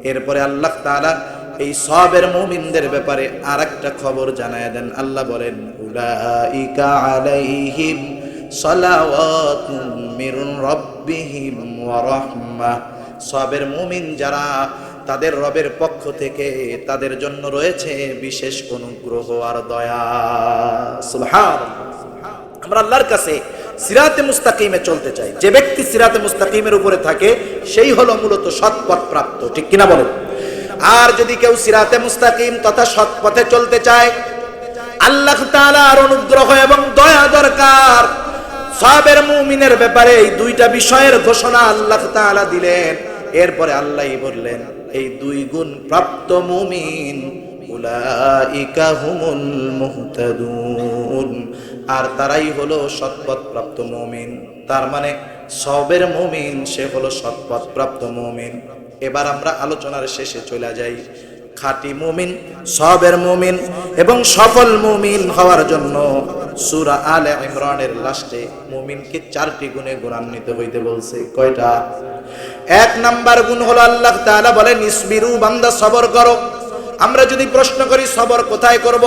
এরপরে আল্লাহ তাআলা এই সবের মুমিনদের ব্যাপারে আরেকটা খবর জানায় দেন। আল্লাহ বলেন, উলাইকা আলাইহিম সালাওয়াতুম মির রাব্বিহিম ওয়া রাহমাহ। সবের মুমিন যারা, তাদের রবের পক্ষ থেকে তাদের জন্য রয়েছে বিশেষ অনুগ্রহ আর দয়া। সুবহানাল্লাহ। আমরা আল্লাহর কাছে সিরাতে মুস্তাকিমে চলতে চাই। যে ব্যক্তি সিরাতে মুস্তাকিমের উপরে থাকে সেই হলো মূলত সৎপথ প্রাপ্ত, ঠিক কিনা বলেন? আর যদি কেউ সিরাতে মুস্তাকিম তথা সৎ পথে চলতে চায়, আল্লাহ তাআলার অনুগ্রহ এবং দয়া দরকার। সাবের মুমিনের ব্যাপারে এই দুইটা বিষয়ের ঘোষণা আল্লাহ তাআলা দিলেন। এরপরে আল্লাহই বললেন, এই দুই গুণ প্রাপ্ত মুমিন উলাইকা হুমুল মুহতাদুন, আর তারাই হলো সৎপথ প্রাপ্ত মুমিন। তার মানে সবের মুমিন সে হলো সৎপথ প্রাপ্ত মুমিন। এবার আমরা আলোচনার শেষে চলে যাই। খাঁটি মুমিন, সবের মুমিন এবং সফল মুমিন হওয়ার জন্য সূরা আলে ইমরানের লাস্টে মুমিনকে 4টি গুণে গুণান্বিত হইতে বলছে। কয়টা? 1 নাম্বার গুণ হলো আল্লাহ তাআলা বলেন, ইসবিরু, বান্দা সবর করো। আমরা যদি প্রশ্ন করি সবর কোথায় করব?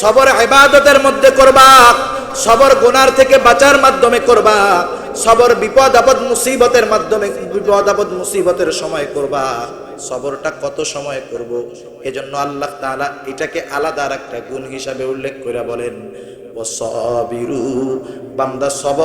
সবর ইবাদতের মধ্যে করবা, সবর গুনার থেকে বাঁচার মাধ্যমে করবা, সবর বিপদ আপদ মুসিবতের মাধ্যমে, বিপদ আপদ মুসিবতের সময় করবা। সবরটা কত সময় করব? এজন্য আল্লাহ তাআলা এটাকে আলাদা একটা গুণ হিসাবে উল্লেখ করে বলেন, ওয়াসাবিরু, বান্দা সবর